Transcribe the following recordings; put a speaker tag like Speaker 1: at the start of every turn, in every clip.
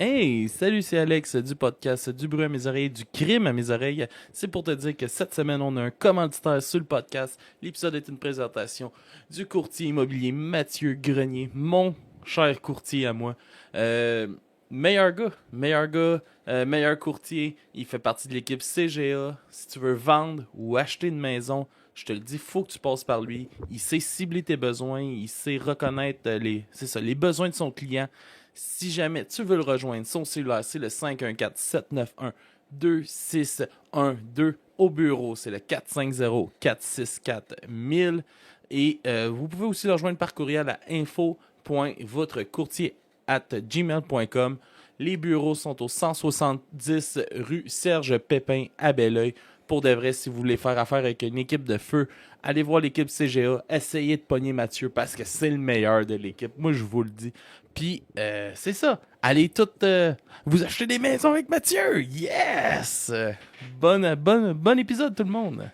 Speaker 1: Hey, salut, c'est Alex du podcast Du bruit à mes oreilles, du crime à mes oreilles. C'est pour te dire que cette semaine, on a un commanditaire sur le podcast. L'épisode est une présentation du courtier immobilier Mathieu Grenier, mon cher courtier à moi. Meilleur gars, meilleur courtier. Il fait partie de l'équipe CGA. Si tu veux vendre ou acheter une maison, je te le dis, faut que tu passes par lui. Il sait cibler tes besoins, il sait reconnaître les besoins de son client. Si jamais tu veux le rejoindre, son cellulaire, c'est le 514-791-2612. Au bureau, c'est le 450-464-1000. Et vous pouvez aussi le rejoindre par courriel à info.votrecourtier@gmail.com. Les bureaux sont au 170 rue Serge Pépin à Belleuil. Pour de vrai, si vous voulez faire affaire avec une équipe de feu, allez voir l'équipe CGA. Essayez de pogner Mathieu parce que c'est le meilleur de l'équipe. Moi, je vous le dis. Puis, c'est ça. Allez toutes vous acheter des maisons avec Mathieu. Yes! Bon épisode, tout le monde.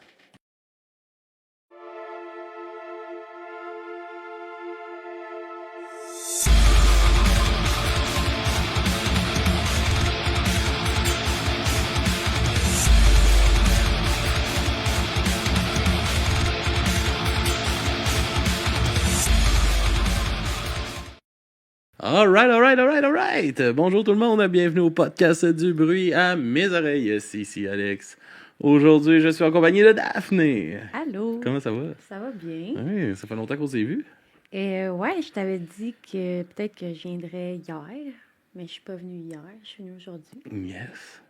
Speaker 1: Alright. Bonjour tout le monde, bienvenue au podcast du bruit à mes oreilles. C'est ici Alex. Aujourd'hui, je suis en compagnie de Daphné.
Speaker 2: Allô.
Speaker 1: Comment ça va?
Speaker 2: Ça va bien.
Speaker 1: Oui, ça fait longtemps qu'on s'est vus.
Speaker 2: Ouais, je t'avais dit que peut-être que je viendrais hier, mais je suis pas venue hier, je suis venue aujourd'hui.
Speaker 1: Yes.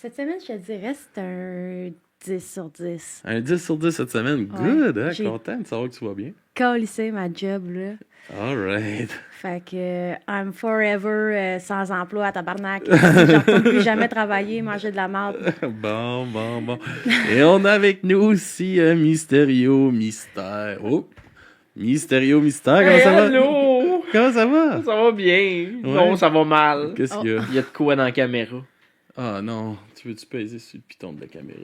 Speaker 2: Cette semaine, je te dirais, c'est un 10 sur 10.
Speaker 1: Un 10 sur 10 cette semaine.
Speaker 2: Ouais,
Speaker 1: Good, hein?
Speaker 2: j'ai
Speaker 1: Content de savoir que tu vas bien.
Speaker 2: calissé ma job, là.
Speaker 1: Alright.
Speaker 2: Fait que I'm forever sans emploi à tabarnak. Je ne retourne plus jamais travailler, manger de la merde.
Speaker 1: Bon. Et on a avec nous aussi Mysterio Mystère. Oh! Mysterio Mystère, comment ça va?
Speaker 3: Allô!
Speaker 1: Comment ça va?
Speaker 3: Ça va bien. Non, ça va mal.
Speaker 1: Qu'est-ce qu'il y a?
Speaker 3: Il y a de quoi dans la caméra.
Speaker 1: Ah non, tu veux-tu peser sur le piton de la caméra?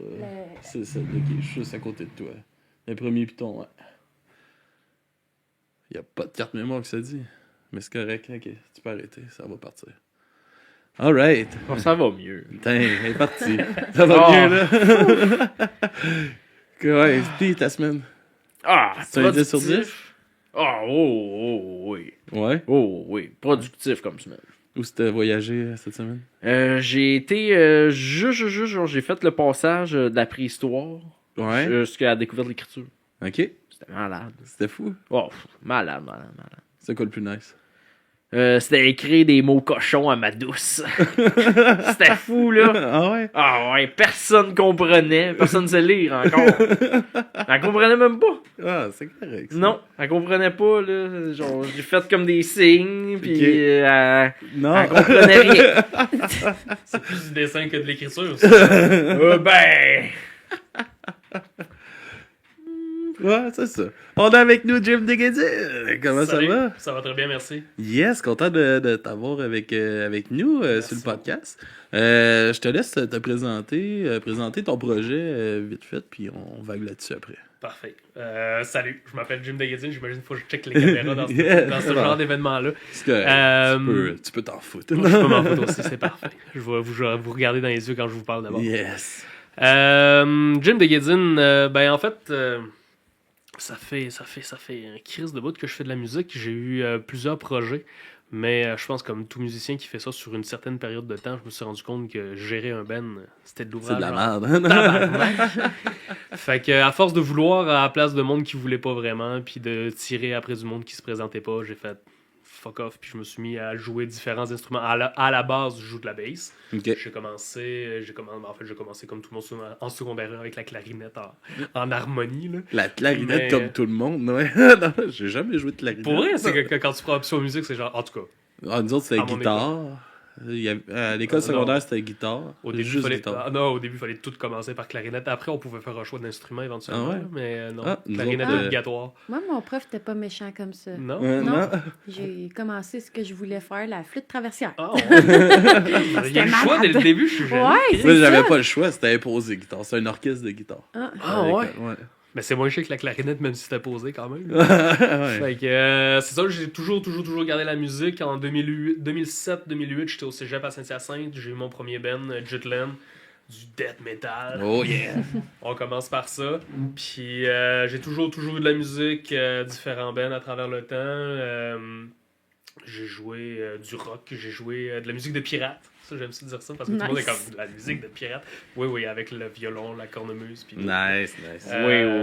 Speaker 1: C'est celle-là qui est juste à côté de toi. Le premier piton, ouais. Il n'y a pas de carte mémoire que ça dit. Mais c'est correct, ok. Tu peux arrêter, ça va partir. Alright.
Speaker 3: Oh, ça va mieux.
Speaker 1: Putain, elle est partie. Ça va
Speaker 3: Oh.
Speaker 1: bien, là. Ouais, puis ta semaine.
Speaker 3: Ah,
Speaker 1: C'est un 10 sur
Speaker 3: productif. Ah, oui.
Speaker 1: Ouais.
Speaker 3: Oh, oui. Productif comme semaine.
Speaker 1: Où c'était voyager cette semaine?
Speaker 3: J'ai été j'ai fait le passage de la préhistoire
Speaker 1: Ouais.
Speaker 3: jusqu'à la découverte de l'écriture.
Speaker 1: Ok.
Speaker 3: C'était malade.
Speaker 1: C'était fou.
Speaker 3: Oh, malade.
Speaker 1: C'est quoi le plus nice?
Speaker 3: C'était écrire des mots cochons à ma douce. C'était fou, là.
Speaker 1: Ah ouais?
Speaker 3: Ah ouais, personne comprenait. Personne ne sait lire encore. Elle comprenait même pas.
Speaker 1: Ah, c'est correct. ça.
Speaker 3: Non, elle comprenait pas, là. Genre, j'ai fait comme des signes, puis
Speaker 1: Ok.
Speaker 3: elle
Speaker 1: Non.
Speaker 3: comprenait rien.
Speaker 4: C'est plus du dessin que de l'écriture.
Speaker 3: Ben...
Speaker 1: Ouais, c'est ça. On a avec nous Jim Deguedin. Comment
Speaker 4: Salut.
Speaker 1: ça va?
Speaker 4: Ça va très bien, merci.
Speaker 1: Yes, content de t'avoir avec nous sur le podcast. Je te laisse te présenter ton projet vite fait, puis on vague là-dessus après.
Speaker 4: Parfait. Salut, je m'appelle Jim Deguedin. J'imagine qu'il faut que je check les caméras dans ce,
Speaker 1: Yeah,
Speaker 4: dans ce
Speaker 1: ça va.
Speaker 4: genre d'événement-là.
Speaker 1: C'est correct. Tu peux t'en foutre.
Speaker 4: Je peux m'en foutre aussi, c'est parfait. Je vais vous regarder dans les yeux quand je vous parle d'abord.
Speaker 1: Yes.
Speaker 4: Jim Deguedin, ben en fait, ça fait un crise de bout que je fais de la musique. J'ai eu plusieurs projets, mais je pense comme tout musicien qui fait ça sur une certaine période de temps, je me suis rendu compte que gérer un band, c'était de l'ouvrage.
Speaker 1: C'est de la
Speaker 4: genre,
Speaker 1: merde.
Speaker 4: tabarnak. Fait que à force de vouloir à la place de monde qui voulait pas vraiment, puis de tirer après du monde qui se présentait pas, j'ai fait fuck off, puis je me suis mis à jouer différents instruments. À la base, je joue de la bass.
Speaker 1: Ok.
Speaker 4: J'ai commencé comme tout le monde en secondaire avec la clarinette en harmonie. Là.
Speaker 1: La clarinette
Speaker 4: Mais-
Speaker 1: comme tout le monde, ouais. Non, j'ai jamais joué de clarinette.
Speaker 4: Pour vrai, c'est que quand tu prends option musique, c'est genre, en tout cas,
Speaker 1: Ah, nous autres, c'était
Speaker 4: À mon
Speaker 1: guitare. À l'école
Speaker 4: Non.
Speaker 1: secondaire, c'était guitare.
Speaker 4: au début,
Speaker 1: Juste
Speaker 4: fallait,
Speaker 1: guitare.
Speaker 4: au début, fallait tout commencer par clarinette. Après, on pouvait faire un choix d'instrument éventuellement.
Speaker 1: Ah ouais?
Speaker 4: Mais non,
Speaker 1: Ah, nous
Speaker 4: clarinette
Speaker 2: autres,
Speaker 4: obligatoire.
Speaker 2: Moi, mon prof n'était pas méchant comme ça.
Speaker 4: Non?
Speaker 2: Non. J'ai commencé ce que je voulais faire, la flûte traversière.
Speaker 4: Ah, ouais. Il y a eu le choix dès le début, je suis gêné.
Speaker 2: Ouais,
Speaker 1: Moi,
Speaker 2: c'est
Speaker 1: j'avais
Speaker 2: ça.
Speaker 1: pas le choix, c'était imposé guitare. C'est un orchestre de guitare.
Speaker 2: Ah.
Speaker 4: Ah,
Speaker 1: À
Speaker 4: ouais?
Speaker 1: l'école, ouais.
Speaker 4: Mais c'est moins cher que la clarinette, même si c'était posé quand même.
Speaker 1: Ouais.
Speaker 4: Fait que c'est ça, j'ai toujours gardé la musique. En 2007-2008, j'étais au cégep à Saint-Hyacinthe. J'ai eu mon premier band, Jutland, du death metal.
Speaker 1: Oh yeah!
Speaker 4: On commence par ça. Puis j'ai toujours eu de la musique, différents bands à travers le temps. J'ai joué du rock, j'ai joué de la musique de pirate. Ça, j'aime ça dire ça parce que tout le monde est
Speaker 2: Nice.
Speaker 4: comme de la musique de pirate. Oui, avec le violon, la cornemuse. Puis
Speaker 1: Nice.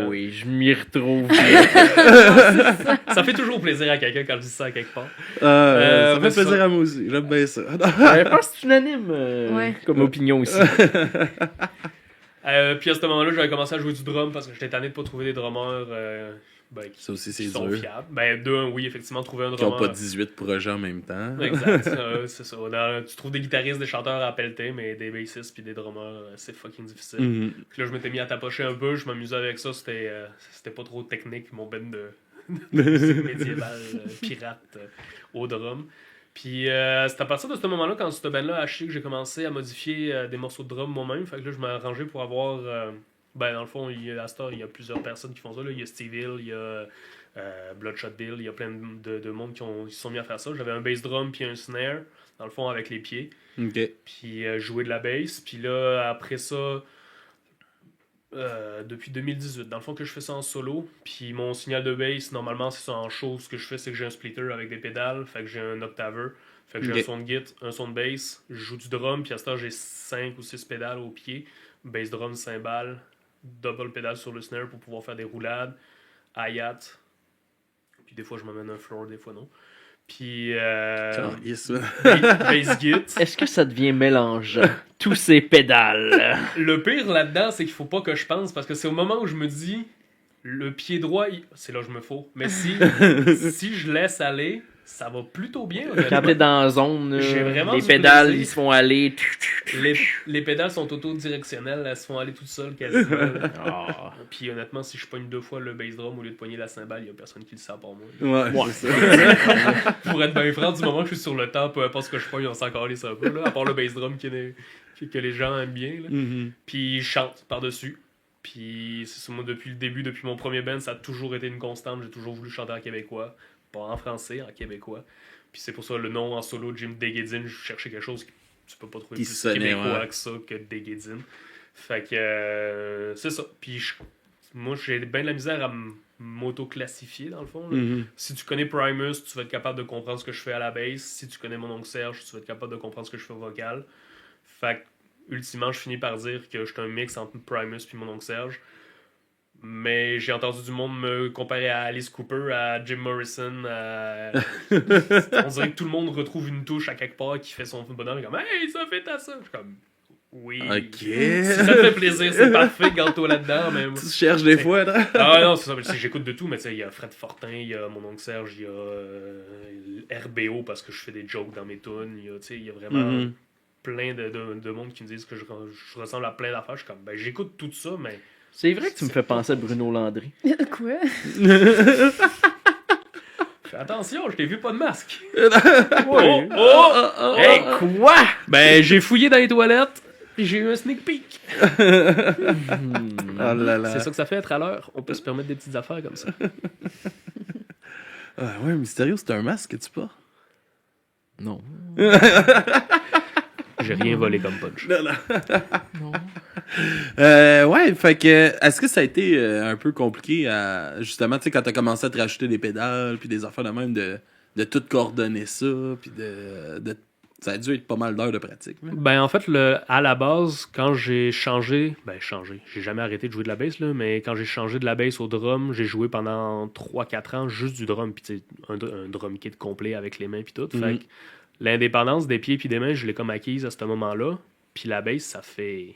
Speaker 3: Oui, je m'y retrouve.
Speaker 4: Ça fait toujours plaisir à quelqu'un quand je dis ça à quelque part.
Speaker 1: Ça
Speaker 4: mais
Speaker 1: fait plaisir
Speaker 4: ça-
Speaker 1: à moi aussi. J'aime bien ça.
Speaker 3: Je pense que c'est unanime
Speaker 2: Ouais.
Speaker 3: comme opinion aussi.
Speaker 4: Puis à ce moment-là, j'avais commencé à jouer du drum parce que j'étais tanné de pas trouver des drummers
Speaker 1: Ça aussi,
Speaker 4: qui
Speaker 1: c'est
Speaker 4: sont
Speaker 1: dur.
Speaker 4: fiables. Ben, oui, effectivement, trouver un
Speaker 1: Qui n'ont
Speaker 4: drummer.
Speaker 1: pas 18 projets en même temps.
Speaker 4: Exact, c'est ça. Tu trouves des guitaristes, des chanteurs à pelleter, mais des bassistes puis des drummers, c'est fucking difficile.
Speaker 1: Mhm.
Speaker 4: Puis là, je m'étais mis à tapocher un peu, je m'amusais avec ça, c'était pas trop technique, mon band de musique médiévale, pirate au drum. Puis c'est à partir de ce moment-là, quand ce band-là a acheté, que j'ai commencé à modifier des morceaux de drum moi-même. Fait que là, je m'ai arrangé pour avoir... dans le fond, à Star, il y a plusieurs personnes qui font ça. Là. Il y a Steve Hill, il y a Bloodshot Bill, il y a plein de monde qui se sont mis à faire ça. J'avais un bass drum puis un snare, dans le fond, avec les pieds.
Speaker 1: Ok.
Speaker 4: Puis jouer de la bass. Puis là, après ça... depuis 2018, dans le fond que je fais ça en solo, puis mon signal de bass, normalement c'est ça en show, ce que je fais c'est que j'ai un splitter avec des pédales, fait que j'ai un octaveur, fait que j'ai
Speaker 1: Ok.
Speaker 4: un son de git, un son de bass, je joue du drum, puis à ce temps j'ai 5 ou 6 pédales au pied, bass drum, cymbale, double pédale sur le snare pour pouvoir faire des roulades, hi-hat, puis des fois je m'amène un floor, des fois non. Puis
Speaker 1: Yes.
Speaker 4: bass git.
Speaker 3: Est-ce que ça devient mélangeant? Tous ces pédales.
Speaker 4: Le pire là-dedans, c'est qu'il faut pas que je pense, parce que c'est au moment où je me dis, le pied droit, c'est là que je me fous. Mais si je laisse aller, ça va plutôt bien.
Speaker 3: Quand
Speaker 4: honnêtement.
Speaker 3: t'es dans la zone,
Speaker 4: J'ai vraiment
Speaker 3: les
Speaker 4: du
Speaker 3: pédales,
Speaker 4: plaisir.
Speaker 3: ils se font aller.
Speaker 4: Les pédales sont autodirectionnelles, elles se font aller toutes seules quasiment.
Speaker 3: Ah.
Speaker 4: Puis honnêtement, si je pogne 2 fois le bass drum au lieu de pogner la cymbale, il y a personne qui le sait à part moi.
Speaker 1: Ouais, c'est ça.
Speaker 4: Pour être bien franc, du moment que je suis sur le temps, peu importe ce que je pogne, on s'en calisse un peu, là, à part le bass drum que les gens aiment bien. Là.
Speaker 1: Mhm.
Speaker 4: Puis je chante par-dessus. Puis c'est ça, moi, depuis le début, depuis mon premier band, ça a toujours été une constante. J'ai toujours voulu chanter en québécois. Pas en français, en québécois. Puis c'est pour ça le nom en solo, Jim Degedin, je cherchais quelque chose que tu peux pas trouver
Speaker 1: Qui
Speaker 4: plus
Speaker 1: sonnait,
Speaker 4: québécois
Speaker 1: ouais.
Speaker 4: que ça, que Degedin. Fait que c'est ça. Puis moi, j'ai bien de la misère à m'auto-classifier, dans le fond. Là.
Speaker 1: Mhm.
Speaker 4: Si tu connais Primus, tu vas être capable de comprendre ce que je fais à la bass. Si tu connais mon oncle Serge, tu vas être capable de comprendre ce que je fais au vocal. Fait que, ultimement, je finis par dire que je suis un mix entre Primus et mon oncle Serge. Mais j'ai entendu du monde me comparer à Alice Cooper, à Jim Morrison. On dirait que tout le monde retrouve une touche à quelque part qui fait son bonheur. Comme, hey, ça fait à ça. Je suis comme, oui.
Speaker 1: Ok.
Speaker 4: Si ça te fait plaisir, c'est parfait, garde-toi là-dedans. Mais
Speaker 1: Tu cherches des fois, là?
Speaker 4: ah non, c'est ça. J'écoute de tout, mais tu sais, il y a Fred Fortin, il y a mon oncle Serge, il y a RBO parce que je fais des jokes dans mes tunes. Il y a vraiment
Speaker 1: Mhm.
Speaker 4: plein de monde qui me disent que je ressemble à plein d'affaires. Je suis comme, ben j'écoute tout ça, mais
Speaker 3: C'est vrai que tu me fais penser à Bruno Landry.
Speaker 2: Quoi?
Speaker 4: fais attention, je t'ai vu pas de masque.
Speaker 3: Oui.
Speaker 4: Oh!
Speaker 3: Hey, quoi?
Speaker 4: Ben j'ai fouillé dans les toilettes, puis j'ai eu un sneak peek.
Speaker 1: Oh là là.
Speaker 4: C'est ça que ça fait être à l'heure. On peut se permettre des petites affaires comme ça.
Speaker 1: Ah ouais, Mysterio, c'est un masque que tu portes?
Speaker 3: Non.
Speaker 4: J'ai rien volé comme punch.
Speaker 3: Non.
Speaker 1: Ouais, fait que, est-ce que ça a été un peu compliqué à, justement, tu sais, quand t'as commencé à te rajouter des pédales, puis des affaires de même, de tout coordonner ça, puis ça a dû être pas mal d'heures de pratique. là.
Speaker 4: Ben en fait, à la base, quand j'ai changé, j'ai jamais arrêté de jouer de la bass, là, mais quand j'ai changé de la bass au drum, j'ai joué pendant 3-4 ans juste du drum, puis tu sais, un drum kit complet avec les mains puis tout. Fait que l'indépendance des pieds puis des mains, je l'ai comme acquise à ce moment-là. Puis la bass, ça fait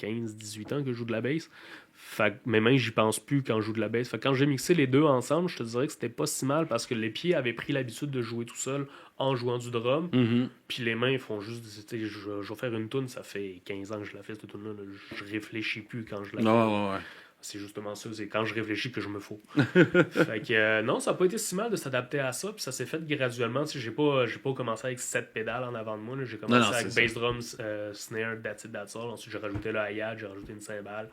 Speaker 4: 15-18 ans que je joue de la bass. Fait que mes mains, j'y pense plus quand je joue de la bass. Fait que quand j'ai mixé les deux ensemble, je te dirais que c'était pas si mal parce que les pieds avaient pris l'habitude de jouer tout seul en jouant du drum.
Speaker 1: Mhm.
Speaker 4: Puis les mains, ils font juste... Tu sais, je vais faire une toune, ça fait 15 ans que je la fais, cette toune-là. Là. Je réfléchis plus quand je la fais.
Speaker 1: Ouais.
Speaker 4: C'est justement ça, c'est quand je réfléchis que je me fous. Fait que non, ça n'a pas été si mal de s'adapter à ça, puis ça s'est fait graduellement. Tu sais, j'ai pas commencé avec 7 pédales en avant de moi. là. J'ai commencé
Speaker 1: Non,
Speaker 4: avec
Speaker 1: c'est
Speaker 4: bass drum, snare, that's it, that's all. Ensuite, j'ai rajouté le hi-hat, j'ai rajouté une cymbale.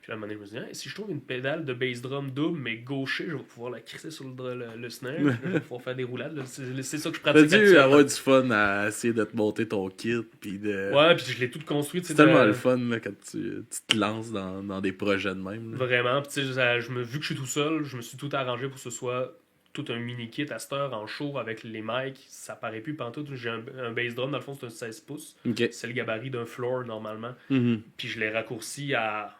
Speaker 4: Puis là, à un moment donné, je me suis dit, hey, si je trouve une pédale de bass drum double, mais gaucher, je vais pouvoir la crisser sur le snare. Puis là, je vais pouvoir faire des roulades. Là. C'est ça que je
Speaker 1: T'as
Speaker 4: pratique
Speaker 1: dû
Speaker 4: actuellement.
Speaker 1: avoir du fun à essayer de te monter ton kit. Puis de...
Speaker 4: Ouais, puis je l'ai tout construit. Tu sais,
Speaker 1: C'est tellement le fun là, quand tu te lances dans des projets de même. Là.
Speaker 4: Vraiment. Puis tu sais, vu que je suis tout seul, je me suis tout arrangé pour que ce soit tout un mini kit à cette heure en show avec les mics. Ça paraît plus pantoute. J'ai un bass drum, dans le fond, c'est un 16 pouces.
Speaker 1: Ok.
Speaker 4: C'est le gabarit d'un floor normalement.
Speaker 1: Mhm.
Speaker 4: Puis je l'ai raccourci à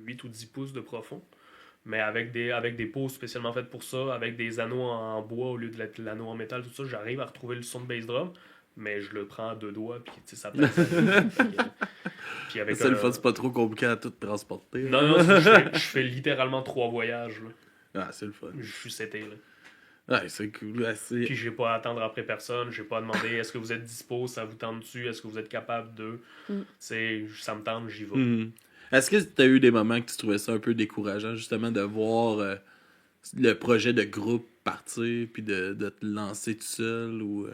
Speaker 4: 8 ou 10 pouces de profond. Mais avec des pots spécialement faits pour ça, avec des anneaux en bois au lieu de l'anneau en métal, tout ça, j'arrive à retrouver le son de bass drum. Mais je le prends à 2 doigts, puis tu sais, ça passe. Puis avec
Speaker 1: C'est le fun, c'est pas trop compliqué à tout transporter. là.
Speaker 4: Non, je fais littéralement 3 voyages. Là.
Speaker 1: Ah, c'est le fun.
Speaker 4: Je suis seté, là.
Speaker 1: Ouais, c'est cool. Ouais,
Speaker 4: Puis j'ai pas à attendre après personne. J'ai pas à demander est-ce que vous êtes dispo, ça vous tente dessus, est-ce que vous êtes capable de. Ça me tente, j'y vais.
Speaker 1: Mhm. Est-ce que tu as eu des moments que tu trouvais ça un peu décourageant, justement, de voir le projet de groupe partir, puis de te lancer tout seul ou.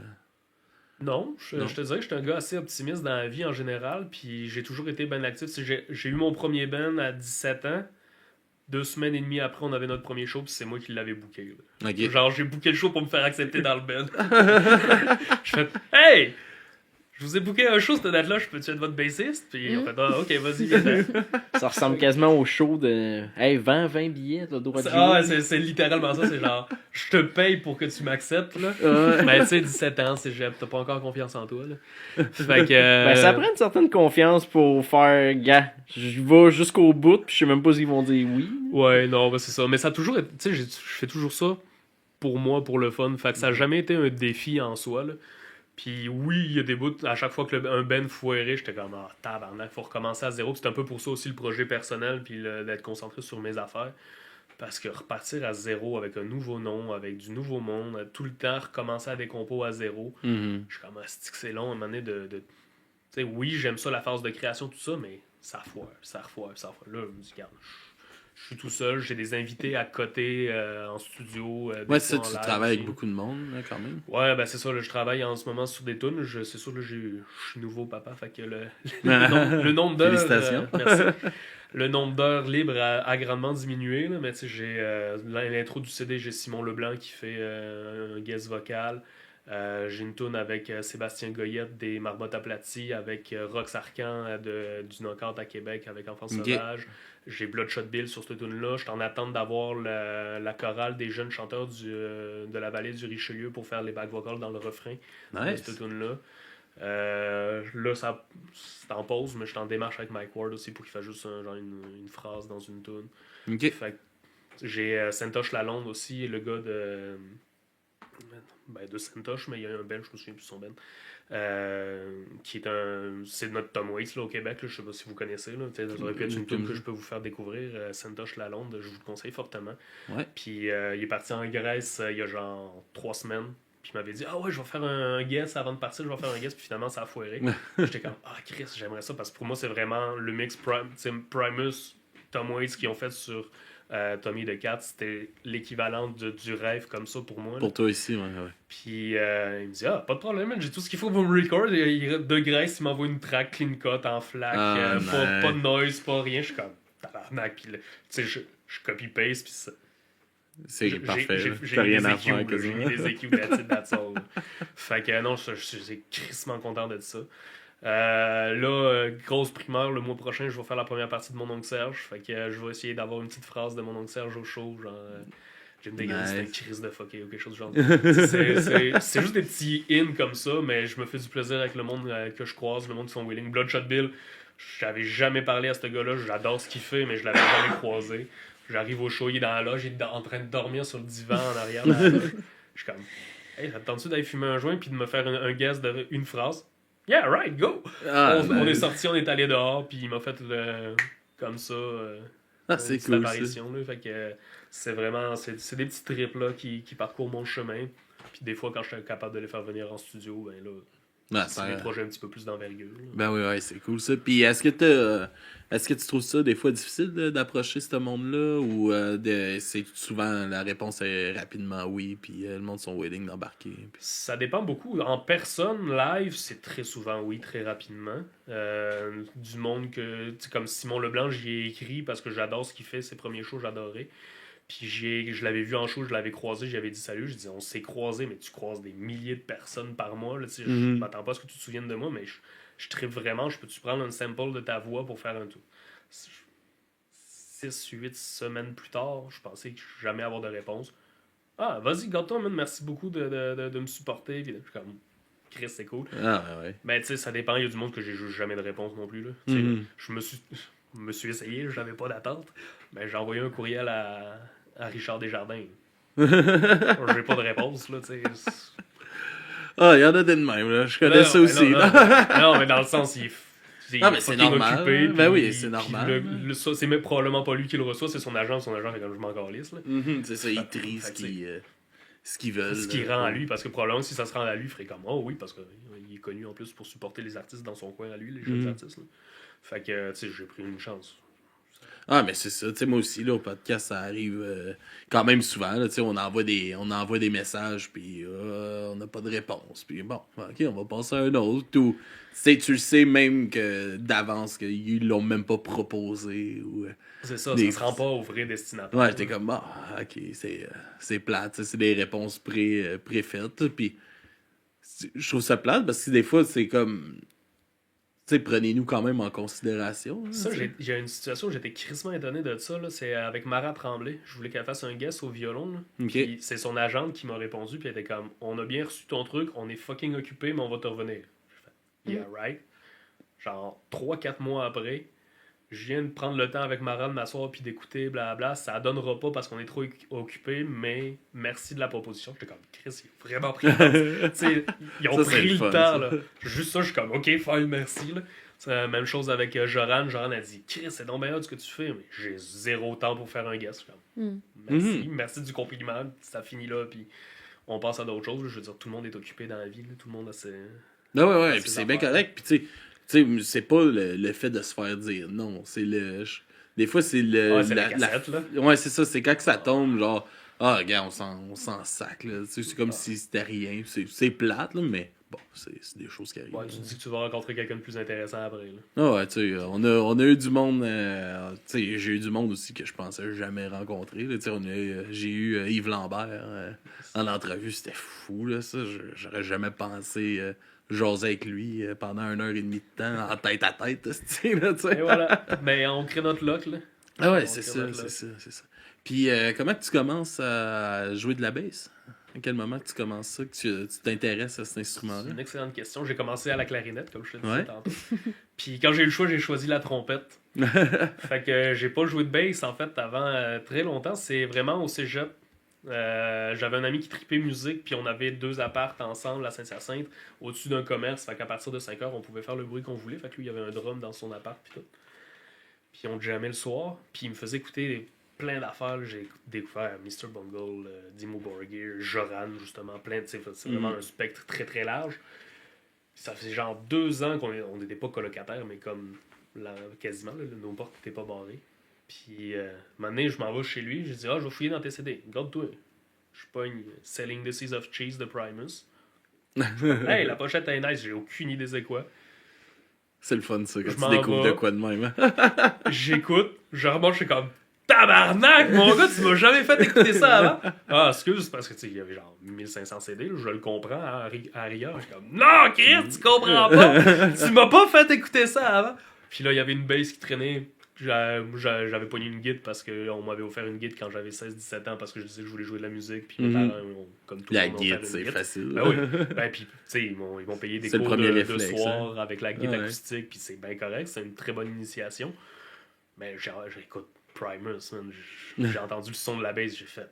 Speaker 4: Non,
Speaker 1: Non.
Speaker 4: je te dirais que j'étais un gars assez optimiste dans la vie en général, puis j'ai toujours été ben actif. Tu sais, j'ai eu mon premier band à 17 ans. 2 semaines et demie après, on avait notre premier show, puis c'est moi qui l'avais booké. Là.
Speaker 1: Ok.
Speaker 4: Genre, j'ai booké le show pour me faire accepter dans le band. Je fais hey! Je vous ai booké un show cette date-là, je peux-tu être votre bassiste? Puis on fait ah, ok, vas-y, viens.
Speaker 3: Ça ressemble quasiment au show de. Hey, 20 billets, t'as le droit de jouer.
Speaker 4: Ah, c'est littéralement ça, c'est genre, je te paye pour que tu m'acceptes, là. Mais tu sais, 17 ans, t'as pas encore confiance en toi, là. Fait que.
Speaker 3: Ben, ça prend une certaine confiance pour faire, gars, je vais jusqu'au bout, puis je sais même pas s'ils vont dire oui.
Speaker 4: Ouais, non, ben c'est ça. Mais ça a toujours été, tu sais, je fais toujours ça pour moi, pour le fun. Fait que ça a jamais été un défi en soi, là. Puis oui, il y a des bouts, à chaque fois que un band foirait, j'étais comme, ah, tabarnak, faut recommencer à zéro. Puis c'est un peu pour ça aussi le projet personnel, puis d'être concentré sur mes affaires. Parce que repartir à zéro avec un nouveau nom, avec du nouveau monde, tout le temps recommencer à des compos à zéro,
Speaker 1: Mhm.
Speaker 4: je suis comme, c'est que c'est long à un moment donné de... Tu sais, oui, j'aime ça, la phase de création, tout ça, mais ça foire. Là, je me dis, regarde, je suis tout seul, j'ai des invités à côté en studio.
Speaker 1: Ouais,
Speaker 4: des
Speaker 1: ça,
Speaker 4: fois en
Speaker 1: tu
Speaker 4: live
Speaker 1: travailles avec
Speaker 4: aussi.
Speaker 1: beaucoup de monde, là, quand même.
Speaker 4: Ouais, ben c'est ça, là, je travaille en ce moment sur des tunes. C'est sûr, là, je suis nouveau papa, fait que le nombre d'heures.
Speaker 1: Félicitations.
Speaker 4: Merci. Le nombre d'heures libres a grandement diminué, là, mais tu sais, j'ai l'intro du CD, j'ai Simon Leblanc qui fait un guest vocal. J'ai une tune avec Sébastien Goyette des Marmottes Aplaties, avec Rox Arcan du Knockout à Québec avec Enfants
Speaker 1: Ok.
Speaker 4: Sauvages. J'ai Bloodshot Bill sur cette tune-là. Je suis en attente d'avoir la chorale des jeunes chanteurs de la vallée du Richelieu pour faire les back vocals dans le refrain de
Speaker 1: Nice.
Speaker 4: cette tune-là. Là, c'est en pause, mais je suis en démarche avec Mike Ward aussi pour qu'il fasse juste une phrase dans une tune.
Speaker 1: Ok.
Speaker 4: Fait que j'ai Santosh Lalonde aussi, le gars de Santosh, mais il y a un band, je me souviens plus de son band. Qui est c'est notre Tom Waits là, au Québec, là, je sais pas si vous connaissez, là, ça aurait pu être une tune que je peux vous faire découvrir. Santosh Lalonde, je vous le conseille fortement.
Speaker 1: Ouais.
Speaker 4: Puis il est parti en Grèce il y a genre 3 semaines. Puis il m'avait dit ah ouais, je vais faire un guest avant de partir, je vais faire un guest. Puis finalement ça a foiré. J'étais comme ah Chris, j'aimerais ça parce que pour moi c'est vraiment le mix Primus, Tom Waits qui ont fait sur Tommy the Cat, c'était l'équivalent du rêve comme ça pour moi. Là.
Speaker 1: Pour toi ici, ouais.
Speaker 4: Puis il me dit ah pas de problème, man, j'ai tout ce qu'il faut pour me record. De Grèce, il m'envoie une track clean cut en FLAC,
Speaker 1: Ah,
Speaker 4: pas de noise, pas rien. Je suis comme tabarnak. Puis tu sais je copie paste puis ça.
Speaker 1: C'est parfait. là.
Speaker 4: J'ai
Speaker 1: T'as
Speaker 4: mis
Speaker 1: rien
Speaker 4: des
Speaker 1: à
Speaker 4: EQ,
Speaker 1: faire
Speaker 4: là,
Speaker 1: que
Speaker 4: j'ai mis des EQ, that's it, that's all. Fait que non, je suis crissement content de ça. Grosse primeur, le mois prochain, je vais faire la première partie de mon oncle Serge. Fait que je vais essayer d'avoir une petite phrase de mon oncle Serge au show, genre Jim Deggan, c'est une crise de fucké ou quelque chose du genre. C'est juste des petits in comme ça, mais je me fais du plaisir avec le monde que je croise, le monde qui sont willing. Bloodshot Bill, j'avais jamais parlé à ce gars-là, j'adore ce qu'il fait, mais je l'avais jamais croisé. J'arrive au show, il est dans la loge, il est en train de dormir sur le divan en arrière de la loge. Je suis comme, hey, attends-tu d'aller fumer un joint puis de me faire un guess de une phrase? Yeah, right, go!
Speaker 1: Ah,
Speaker 4: On est sorti, on est allé dehors, puis il m'a fait comme ça.
Speaker 1: c'est
Speaker 4: une petite
Speaker 1: cool. Ça.
Speaker 4: apparition. Là, fait que c'est vraiment, c'est des petits trips là, qui parcourent mon chemin. Puis des fois, quand je suis capable de les faire venir en studio, ben là,
Speaker 1: Ouais,
Speaker 4: c'est des projets un petit peu plus d'envergure. Là.
Speaker 1: Ben oui, ouais, c'est cool ça. Puis est-ce que tu trouves ça des fois difficile d'approcher ce monde-là ou c'est souvent la réponse est rapidement oui, puis le monde sont willing d'embarquer? Puis...
Speaker 4: Ça dépend beaucoup. En personne, live, c'est très souvent oui, très rapidement. Du monde que, tu sais, comme Simon Leblanc, j'y ai écrit parce que j'adore ce qu'il fait. Ses premiers shows, j'adorais. Puis je l'avais vu en show, je l'avais croisé, j'avais dit salut. Je dis on s'est croisé, mais tu croises des milliers de personnes par mois. Là, tu sais, je m'attends pas à ce que tu te souviennes de moi, mais je trippe vraiment. Je peux-tu prendre un sample de ta voix pour faire un tout? 6-8 semaines plus tard, je pensais jamais avoir de réponse. Ah, vas-y, garde-toi, man, merci beaucoup de me supporter. Puis, je suis comme, Chris, c'est cool.
Speaker 1: Ah, ouais.
Speaker 4: Mais tu sais, ça dépend. Il y a du monde que j'ai juste jamais de réponse non plus. Là. Je me suis essayé, je n'avais pas d'attente. Mais j'ai envoyé un courriel à Richard Desjardins. J'ai pas de réponse, là, tu sais.
Speaker 1: Ah, il y en a des de même, là. Je connais ça aussi.
Speaker 4: Non, mais dans le sens, il
Speaker 1: mais c'est normal.
Speaker 4: Occupé,
Speaker 1: ben
Speaker 4: puis,
Speaker 1: oui, c'est normal.
Speaker 4: Ça, c'est même probablement pas lui qui le reçoit, c'est son agent. Son agent est comme je m'en calisse, là.
Speaker 1: C'est ça, il trie ce qu'ils veulent.
Speaker 4: Ce qui rend à lui, parce que probablement si ça se rend à lui, il ferait comme oh oui, parce qu'il est connu en plus pour supporter les artistes dans son coin à lui, les jeunes artistes. Là. Fait que, tu sais, j'ai pris une chance.
Speaker 1: Ah, mais c'est ça. Tu sais, moi aussi, là, au podcast, ça arrive quand même souvent. Là, tu sais, on envoie des messages, puis on n'a pas de réponse. Puis bon, OK, on va passer à un autre. Ou, tu le sais même que d'avance qu'ils l'ont même pas proposé. Ou,
Speaker 4: c'est ça, ça se rend pas au vrai destinataire.
Speaker 1: Ouais, j'étais comme, OK, c'est plate. C'est des réponses préfaites. Puis je trouve ça plate parce que des fois, c'est comme... Tu sais, prenez-nous quand même en considération.
Speaker 4: Ça, j'ai une situation où j'étais crissement étonné de ça. Là. C'est avec Mara Tremblay. Je voulais qu'elle fasse un guest au violon. Là.
Speaker 1: Okay.
Speaker 4: C'est son agente qui m'a répondu. Puis elle était comme on a bien reçu ton truc, on est fucking occupé, mais on va te revenir. Je fais, yeah, right. Genre 3-4 mois après, je viens de prendre le temps avec Mara de m'asseoir puis d'écouter, blablabla. Ça donnera pas parce qu'on est trop occupé, mais merci de la proposition. J'étais comme Chris, ils ont vraiment pris le temps. Ils ont pris le temps. Là. Juste ça, je suis comme OK, fine, merci. Là. C'est la même chose avec Joran. Joran a dit Chris, c'est donc bien ce que tu fais, mais j'ai zéro temps pour faire un guest. Comme, merci du compliment. Ça finit là, puis on passe à d'autres choses. Je veux dire, tout le monde est occupé dans la vie. Là. Tout le monde a ses.
Speaker 1: Ouais, puis c'est bien correct. Puis tu sais, c'est pas le fait de se faire dire non, c'est le... Des fois, c'est le...
Speaker 4: Ouais, c'est la cassette, là.
Speaker 1: Ouais, c'est ça, c'est quand que ça tombe, genre... Ah, regarde, on s'en sac, là. C'est comme si c'était rien. C'est plate, là, mais bon, c'est des choses qui arrivent.
Speaker 4: Ouais, tu dis que tu vas rencontrer quelqu'un de plus intéressant après, là.
Speaker 1: Ah ouais, tu sais, on a eu du monde... tu sais, j'ai eu du monde aussi que je pensais jamais rencontrer, là. Tu sais, j'ai eu Yves Lambert en entrevue, c'était fou, là, ça. J'aurais jamais pensé... jaser avec lui pendant 1h30 de temps en tête à tête, là, tu sais.
Speaker 4: Et voilà. Ben, on crée notre lock, là.
Speaker 1: Ah ouais, c'est ça. Puis, comment tu commences à jouer de la bass? À quel moment tu commences ça, que tu t'intéresses à cet instrument-là?
Speaker 4: C'est une excellente question. J'ai commencé à la clarinette, comme je te disais tantôt. Puis quand j'ai eu le choix, j'ai choisi la trompette. Fait que j'ai pas joué de bass, en fait, avant très longtemps. C'est vraiment au cégep. J'avais un ami qui tripait musique, puis on avait 2 apparts ensemble à Saint-Hyacinthe, au-dessus d'un commerce. Fait qu'à partir de 5h, on pouvait faire le bruit qu'on voulait. Fait que lui, il y avait un drum dans son appart, puis tout. Puis on jammait le soir, puis il me faisait écouter plein d'affaires. Là. J'ai découvert Mr. Bungle, Dimmu Borgir, Joran, justement, plein de... C'est vraiment un spectre très très large. Ça faisait genre 2 ans qu'on n'était pas colocataires, mais comme quasiment, là, nos portes n'étaient pas barrées. Puis, un moment donné, je m'en vais chez lui, je dis je vais fouiller dans tes CD, garde-toi. Je pogne Selling the Seas of Cheese de Primus. Hey, la pochette est nice, j'ai aucune idée c'est quoi.
Speaker 1: C'est le fun, ça, quand tu découvres de quoi de même.
Speaker 4: J'écoute, je remonte, je suis comme tabarnak, mon gars, tu m'as jamais fait écouter ça avant. Ah, excuse, parce que tu sais, il y avait genre 1500 CD, là, je le comprends à rigueur. Je suis comme non, Chris, tu comprends pas, tu m'as pas fait écouter ça avant. Puis là, il y avait une bass qui traînait. J'avais pogné une guide parce qu'on m'avait offert une guide quand j'avais 16-17 ans parce que je disais que je voulais jouer de la musique. Puis mes parents, comme tout le monde,
Speaker 1: la guide, c'est facile.
Speaker 4: Ben oui. Ben, puis, tu sais, ils m'ont payé des cours de soir avec la guide acoustique. Puis c'est bien correct. C'est une très bonne initiation. Mais j'écoute Primus, man. J'ai entendu le son de la bass, j'ai fait.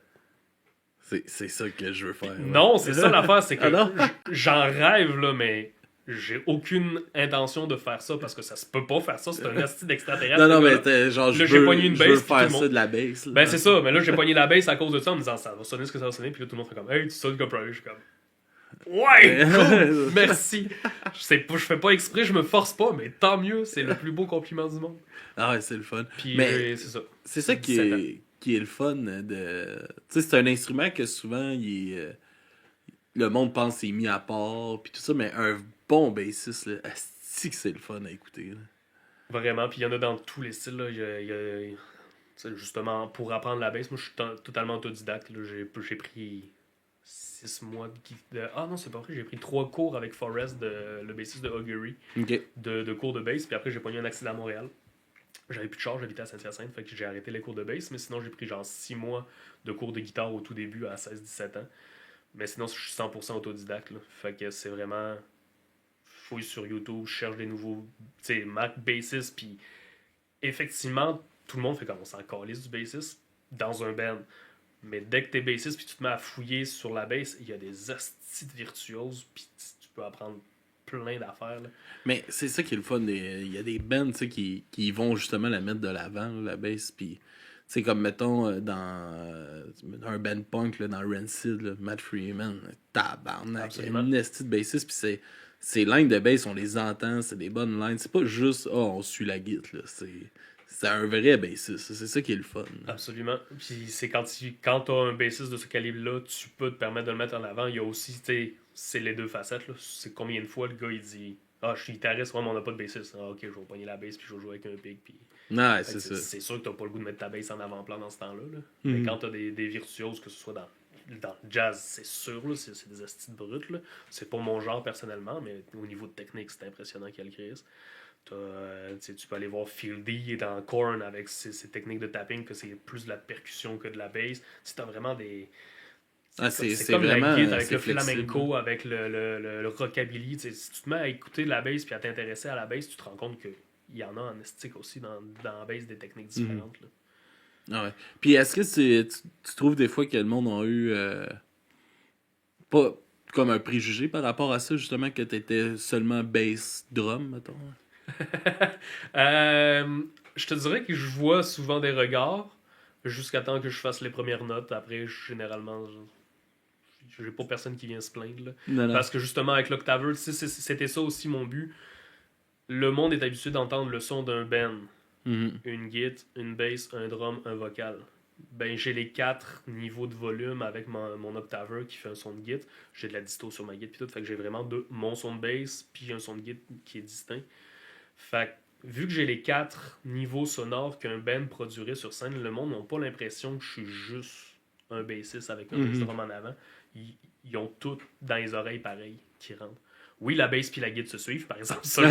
Speaker 1: C'est ça que je veux faire.
Speaker 4: Non, c'est ça l'affaire. C'est que j'en rêve, là, mais. J'ai aucune intention de faire ça parce que ça se peut pas faire ça, c'est un asti d'extraterrestre.
Speaker 1: Non, mais genre, je veux faire ça de la bass.
Speaker 4: Ben, c'est ça, mais là, j'ai pogné la bass à cause de ça en me disant ça va sonner ce que ça va sonner, puis là, tout le monde fait comme hey, tu sonnes comme Primus, je suis comme ouais, cool, merci. Je fais pas exprès, je me force pas, mais tant mieux, c'est le plus beau compliment du monde.
Speaker 1: Ah ouais, c'est le fun.
Speaker 4: Puis
Speaker 1: Mais
Speaker 4: c'est ça.
Speaker 1: c'est ça
Speaker 4: 17 ans.
Speaker 1: qui est le fun de. Tu sais, c'est un instrument que souvent le monde pense qu'il est mis à part, puis tout ça, mais un bon bassiste, là, asti que c'est le fun à écouter. Là.
Speaker 4: Vraiment, puis il y en a dans tous les styles. Là. Tu sais, justement, pour apprendre la bass, moi je suis totalement autodidacte. Là. J'ai pris 6 mois Ah non, c'est pas vrai, j'ai pris 3 cours avec Forrest, le bassiste de Augury,
Speaker 1: Ok.
Speaker 4: de cours de bass, puis après j'ai pogné un accident à Montréal. J'avais plus de charge, j'habitais à Saint-Hyacinthe, fait que j'ai arrêté les cours de bass, mais sinon j'ai pris genre 6 mois de cours de guitare au tout début à 16-17 ans. Mais sinon, je suis 100% autodidacte. Là. Fait que c'est vraiment. Fouille sur YouTube, je cherche des nouveaux. Tu sais, Mac bassist. Puis effectivement, tout le monde fait comme on s'en calisse du bassiste dans un band. Mais dès que t'es bassiste puis tu te mets à fouiller sur la bass, il y a des astis de virtuoses. Puis tu peux apprendre plein d'affaires. Là.
Speaker 1: Mais c'est ça qui est le fun. Il y a des bands tu sais, qui vont justement la mettre de l'avant, là, la bass. Puis, c'est comme, mettons, dans un band punk, là, dans Rancid, là, Matt Freeman, tabarnak,
Speaker 4: Absolument.
Speaker 1: une esti de bassiste. Puis ces lignes de bass, on les entend, c'est des bonnes lignes. C'est pas juste, on suit la guitare, là. C'est un vrai bassiste. C'est ça qui est le fun.
Speaker 4: Absolument. Puis c'est quand t'as un bassiste de ce calibre-là, tu peux te permettre de le mettre en avant. Il y a aussi, tu sais, c'est les deux facettes. Là. C'est combien de fois le gars il dit ah, je suis guitariste, ouais, mais on n'a pas de bassiste. Ah, ok, je vais pogner la bass puis je vais jouer avec un pic. Puis...
Speaker 1: Ouais, c'est ça.
Speaker 4: C'est sûr que t'as pas le goût de mettre ta bass en avant-plan dans ce temps-là. Là.
Speaker 1: Mhm.
Speaker 4: Mais quand t'as des virtuoses, que ce soit dans le jazz, c'est sûr, là, c'est des astis de brutes. Là. C'est pas mon genre personnellement, mais au niveau de technique, c'est impressionnant qu'elle crise. Tu peux aller voir Fieldy dans Korn avec ses techniques de tapping, que c'est plus de la percussion que de la bass. Si t'as vraiment des. C'est comme
Speaker 1: vraiment,
Speaker 4: la guitare avec
Speaker 1: c'est
Speaker 4: le
Speaker 1: flexible.
Speaker 4: flamenco, avec le rockabilly. Si tu te mets à écouter de la bass puis à t'intéresser à la bass, tu te rends compte qu'il y en a en estique aussi dans la bass des techniques différentes. Là.
Speaker 1: Ah ouais. Puis est-ce que tu trouves des fois que le monde a eu pas comme un préjugé par rapport à ça, justement, que t'étais seulement bass drum, mettons?
Speaker 4: Je te dirais que je vois souvent des regards jusqu'à temps que je fasse les premières notes. Après, généralement, j'ai pas personne qui vient se plaindre. Là.
Speaker 1: Non, non.
Speaker 4: Parce que justement, avec l'Octaveur, c'était ça aussi mon but. Le monde est habitué d'entendre le son d'un band.
Speaker 1: Mhm.
Speaker 4: Une guitare, une bass, un drum, un vocal. Ben, j'ai les 4 niveaux de volume avec mon Octaveur qui fait un son de guitare. J'ai de la disto sur ma guitare puis tout. Fait que j'ai vraiment mon son de bass puis un son de guitare qui est distinct. Fait que, vu que j'ai les 4 niveaux sonores qu'un band produirait sur scène, le monde n'a pas l'impression que je suis juste un bassiste avec un bass drum en avant. Ils ont tout dans les oreilles pareil qui rentrent. Oui, la bass puis la guitare se suivent, par exemple. Ça,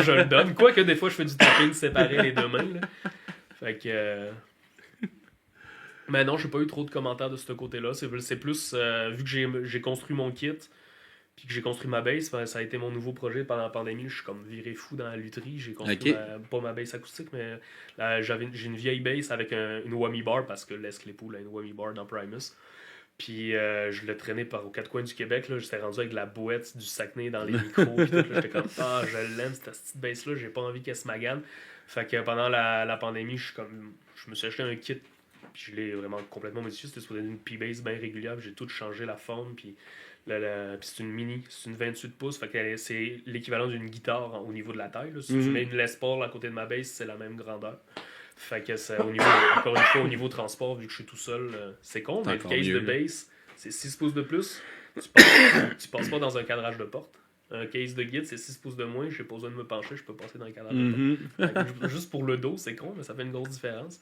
Speaker 4: je le donne. Quoique des fois, je fais du tapping séparé les deux mains. Là. Fait que... Mais non, j'ai pas eu trop de commentaires de ce côté-là. C'est plus, vu que j'ai construit mon kit, puis que j'ai construit ma bass, ben, ça a été mon nouveau projet pendant la pandémie. Je suis comme viré fou dans la lutherie. J'ai construit pas ma bass acoustique, mais là, j'ai une vieille bass avec une whammy bar, parce que Les Claypool a une whammy bar dans Primus. Puis je l'ai traîné aux 4 coins du Québec. Là, j'étais rendu avec la bouette du Saguenay dans les micros. Puis tout, là, j'étais comme, je l'aime, cette petite bass-là. J'ai pas envie qu'elle se magane. Fait que pendant la pandémie, je me suis acheté un kit. Puis je l'ai vraiment complètement modifié. C'était supposé être une P-Bass bien régulière. J'ai tout changé la forme. Puis c'est une mini. C'est une 28 pouces. Fait que c'est l'équivalent d'une guitare au niveau de la taille. Là. Si tu mets une Les Paul à côté de ma bass, c'est la même grandeur. Fait que c'est encore une fois, au niveau transport, vu que je suis tout seul, c'est con, mais le case de bass, c'est 6 pouces de plus. Tu passes pas dans un cadrage de porte. Un case de guide, c'est 6 pouces de moins. J'ai pas besoin de me pencher, je peux passer dans un cadrage de porte. Fait que juste pour le dos, c'est con, mais ça fait une grosse différence.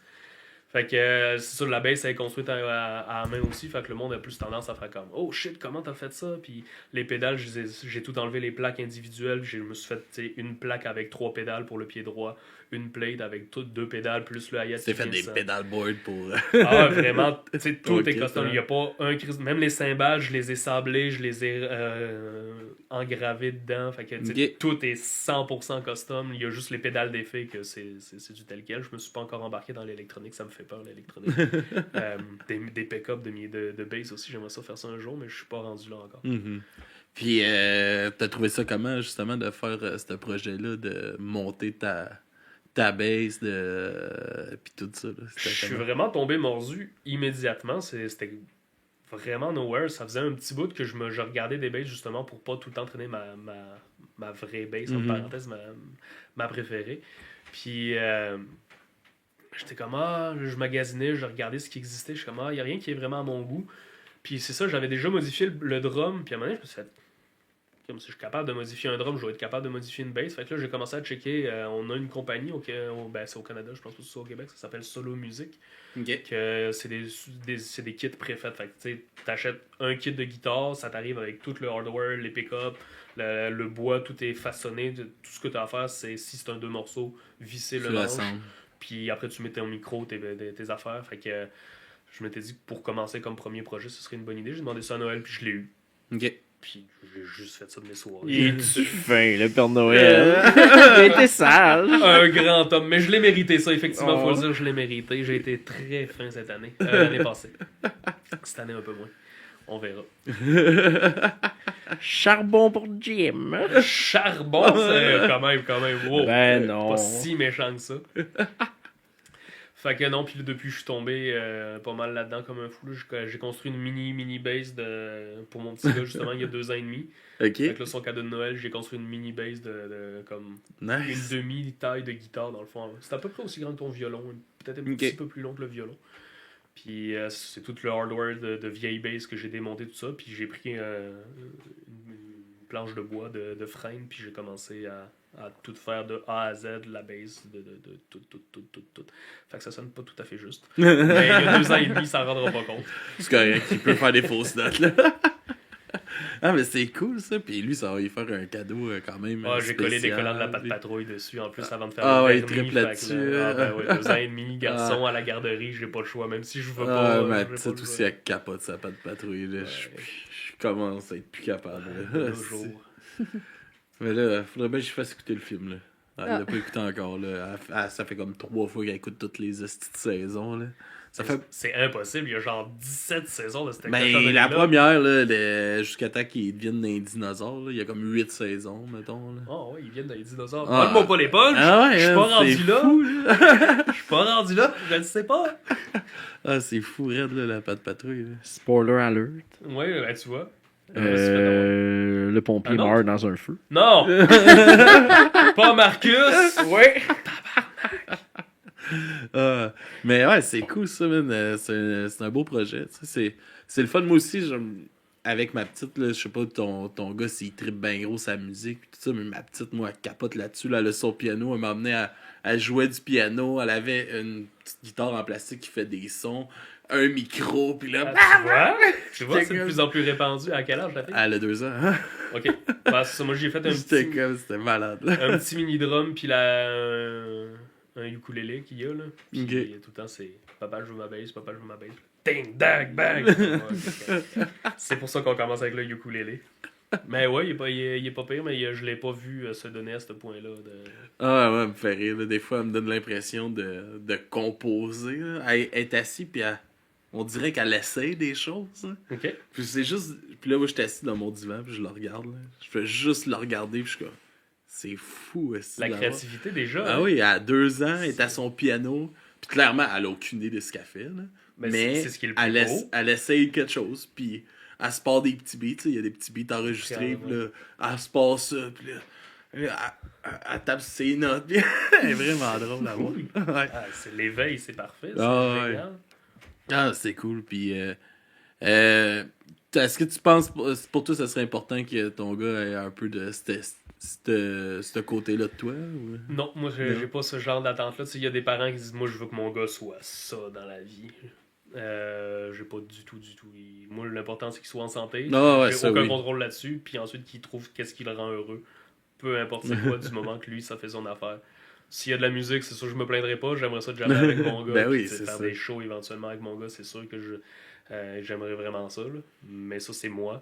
Speaker 4: Fait que c'est sûr, la bass elle est construite à la main aussi, fait que le monde a plus tendance à faire comme oh shit, comment t'as fait ça? Puis les pédales, j'ai tout enlevé les plaques individuelles, je me suis fait une plaque avec 3 pédales pour le pied droit, une plate avec toutes 2 pédales plus le hi-hat.
Speaker 1: Tu t'es fait des pedalboards pour.
Speaker 4: Ah, vraiment, tu sais, tout est
Speaker 1: Ok,
Speaker 4: custom. Il n'y a pas un crisp. Même les cymbales, je les ai sablés, je les ai engravés dedans. Fait que, tout est 100% custom. Il y a juste les pédales d'effet que c'est du tel quel. Je me suis pas encore embarqué dans l'électronique, ça me fait peur, l'électronique. Des pick-up de bass aussi, j'aimerais ça faire ça un jour, mais je suis pas rendu là encore.
Speaker 1: Puis, t'as trouvé ça comment, justement, de faire ce projet-là, de monter ta bass, puis tout ça? Là.
Speaker 4: Je suis vraiment tombé mordu immédiatement. C'était vraiment nowhere. Ça faisait un petit bout que je regardais des basses justement pour pas tout le temps traîner ma vraie bass, en parenthèse, ma préférée. Puis j'étais comme, je magasinais, je regardais ce qui existait. Je suis comme, il n'y a rien qui est vraiment à mon goût. Puis c'est ça, j'avais déjà modifié le drum. Puis à un moment donné, je me suis fait, comme si je suis capable de modifier un drum, je vais être capable de modifier une bass. Fait que là, j'ai commencé à checker. On a une compagnie, c'est au Canada, je pense que c'est au Québec, ça s'appelle Solo Music.
Speaker 1: Ok.
Speaker 4: Que c'est des kits préfaits. Fait que tu achètes un kit de guitare, ça t'arrive avec tout le hardware, les pick-up, le bois, tout est façonné. Tout ce que tu as à faire, c'est si c'est un 2 morceaux, visser le manche. Puis après, tu mets ton micro, tes affaires. Fait que je m'étais dit que pour commencer comme premier projet, ce serait une bonne idée. J'ai demandé ça à Noël, puis je l'ai eu.
Speaker 1: Ok.
Speaker 4: Puis j'ai juste fait ça de mes soirées.
Speaker 3: Il est-tu fin, le Père Noël? Il était sage.
Speaker 4: Un grand homme. Mais je l'ai mérité, ça, effectivement, faut le dire, je l'ai mérité. J'ai été très fin cette année. L'année passée. Cette année, un peu moins. On verra.
Speaker 3: Charbon pour Jim.
Speaker 4: Charbon, c'est quand même. Wow,
Speaker 3: Ben non.
Speaker 4: Pas si méchant que ça. Fait que non, puis depuis je suis tombé pas mal là-dedans comme un fou. Là. J'ai construit une mini base pour mon petit gars justement il y a 2 ans et demi.
Speaker 1: Ok.
Speaker 4: Fait que là, son cadeau de Noël, j'ai construit une mini base de comme
Speaker 1: Nice.
Speaker 4: une demi-taille de guitare dans le fond. C'est à peu près aussi grand que ton violon, peut-être un petit peu plus long que le violon. Puis c'est tout le hardware de vieille base que j'ai démonté tout ça. Puis j'ai pris une planche de bois de freine, puis j'ai commencé à tout faire de A à Z, la base, de tout. Fait que ça sonne pas tout à fait juste. Mais il y a 2 ans et demi, ça rendra pas compte.
Speaker 1: C'est correct, il peut faire des fausses notes, là. Ah, mais c'est cool, ça. Puis lui, ça va lui faire un cadeau quand même.
Speaker 4: J'ai collé des
Speaker 1: spécial,
Speaker 4: collants de la
Speaker 1: puis-
Speaker 4: patte patrouille dessus, en plus, avant de faire
Speaker 1: ouais,
Speaker 4: le
Speaker 1: il
Speaker 4: vernis.
Speaker 1: triple
Speaker 4: Fait que
Speaker 1: là-dessus.
Speaker 4: là, ben ouais, 2 ans et demi, garçon à la garderie, j'ai pas le choix, même si je veux
Speaker 1: Ah,
Speaker 4: pas.
Speaker 1: ma
Speaker 4: j'ai pas
Speaker 1: petite
Speaker 4: le
Speaker 1: aussi,
Speaker 4: choix.
Speaker 1: elle capote sa patte patrouille, là. Je commence à être plus capable,
Speaker 4: De
Speaker 1: là.
Speaker 4: nos jours.
Speaker 1: Mais là, faudrait bien que je fasse écouter le film, là. Elle
Speaker 2: Ah.
Speaker 1: l'a pas écouté encore, là. Ça fait comme 3 fois qu'elle écoute toutes les hosties de saison, là. Ça fait...
Speaker 4: C'est impossible, il y a genre 17 saisons de cette
Speaker 1: Ben,
Speaker 4: cochonnerie-là.
Speaker 1: la première, là, jusqu'à temps qu'ils deviennent des dinosaures, là, il y a comme 8 saisons, mettons, là.
Speaker 4: Oh ouais, ils viennent des dinosaures.
Speaker 1: Ah.
Speaker 4: Parle-moi pas les punchs!
Speaker 1: Ah ouais,
Speaker 4: Je suis pas
Speaker 1: c'est
Speaker 4: rendu là!
Speaker 1: fou, là.
Speaker 4: Je suis pas rendu là! Je le sais pas!
Speaker 1: Ah, c'est fou, raide, là, la patte patrouille, là.
Speaker 3: Spoiler alert.
Speaker 4: Ouais, ben, tu vois. Vas-y,
Speaker 3: Le pompier
Speaker 4: Un autre?
Speaker 3: meurt dans un feu.
Speaker 4: non! Pas Marcus!
Speaker 3: Ouais.
Speaker 1: Mais ouais, c'est cool ça, man. C'est un beau projet. Tu sais, c'est le fun. Moi aussi, avec ma petite, là, je sais pas, ton gars, s'il tripe bien gros sa musique, pis tout ça, mais ma petite, moi, elle capote là-dessus. Là, elle a son piano. Elle m'a amené à jouer du piano. Elle avait une petite guitare en plastique qui fait des sons, un micro, puis là,
Speaker 4: Tu vois, c'est de plus en plus répandu. À quel âge la fille?
Speaker 1: elle a 2 ans.
Speaker 4: Ok. Ben, c'est ça, moi j'ai fait
Speaker 1: C'était malade. Là.
Speaker 4: un petit mini drum, puis un ukulélé qu'il y a, là. Puis
Speaker 1: Ok.
Speaker 4: tout le temps, c'est papa, je veux ma bass, papa, je veux ma bass. Ding, dang, bang! Ouais, c'est pour ça qu'on commence avec le ukulélé. Mais ouais, il est pas pire, mais je l'ai pas vu se donner à ce point-là.
Speaker 1: Ah ouais, elle me fait rire. Là. Des fois, elle me donne l'impression de composer. Là. Elle est assise, puis on dirait qu'elle essaie des choses. Hein.
Speaker 4: Ok.
Speaker 1: Puis c'est juste. Puis là, moi, je suis assis dans mon divan, puis je le regarde. Là. Je fais juste le regarder, puis je suis comme. C'est fou, est-ce
Speaker 4: La
Speaker 1: d'avoir-
Speaker 4: créativité, déjà.
Speaker 1: Ah
Speaker 4: hein.
Speaker 1: oui, à 2 ans, elle est à son piano. Puis clairement, elle a aucune idée de ce qu'elle fait. Là.
Speaker 4: Ben,
Speaker 1: Mais
Speaker 4: c'est ce qui est le plus
Speaker 1: elle,
Speaker 4: beau.
Speaker 1: elle essaye quelque chose, puis elle se part des petits beats. Il y a des petits beats enregistrés, puis là, elle se passe ça, puis là, elle tape ses notes. Puis elle est vraiment drôle à voir. Ouais.
Speaker 4: Ah, c'est l'éveil, c'est parfait. C'est
Speaker 1: Ah,
Speaker 4: génial.
Speaker 1: Ah, c'est cool. Puis, est-ce que tu penses, pour toi, ça serait important que ton gars ait un peu de ce côté-là de toi? Ou...
Speaker 4: Non, moi, j'ai pas ce genre d'attente-là. Tu sais, il y a des parents qui disent, moi, je veux que mon gars soit ça dans la vie. J'ai pas du tout. Moi, l'important, c'est qu'il soit en santé.
Speaker 1: Ah, ouais,
Speaker 4: J'ai
Speaker 1: ça,
Speaker 4: aucun
Speaker 1: oui.
Speaker 4: contrôle là-dessus. Puis ensuite, qu'il trouve qu'est-ce qui le rend heureux. Peu importe c'est quoi, du moment que lui, ça fait son affaire. S'il y a de la musique, c'est sûr que je me plaindrai pas. J'aimerais ça de jamais avec mon gars.
Speaker 1: Ben oui,
Speaker 4: puis, tu sais,
Speaker 1: c'est
Speaker 4: faire
Speaker 1: ça.
Speaker 4: des shows éventuellement avec mon gars, c'est sûr que j'aimerais vraiment ça. Là. Mais ça, c'est moi.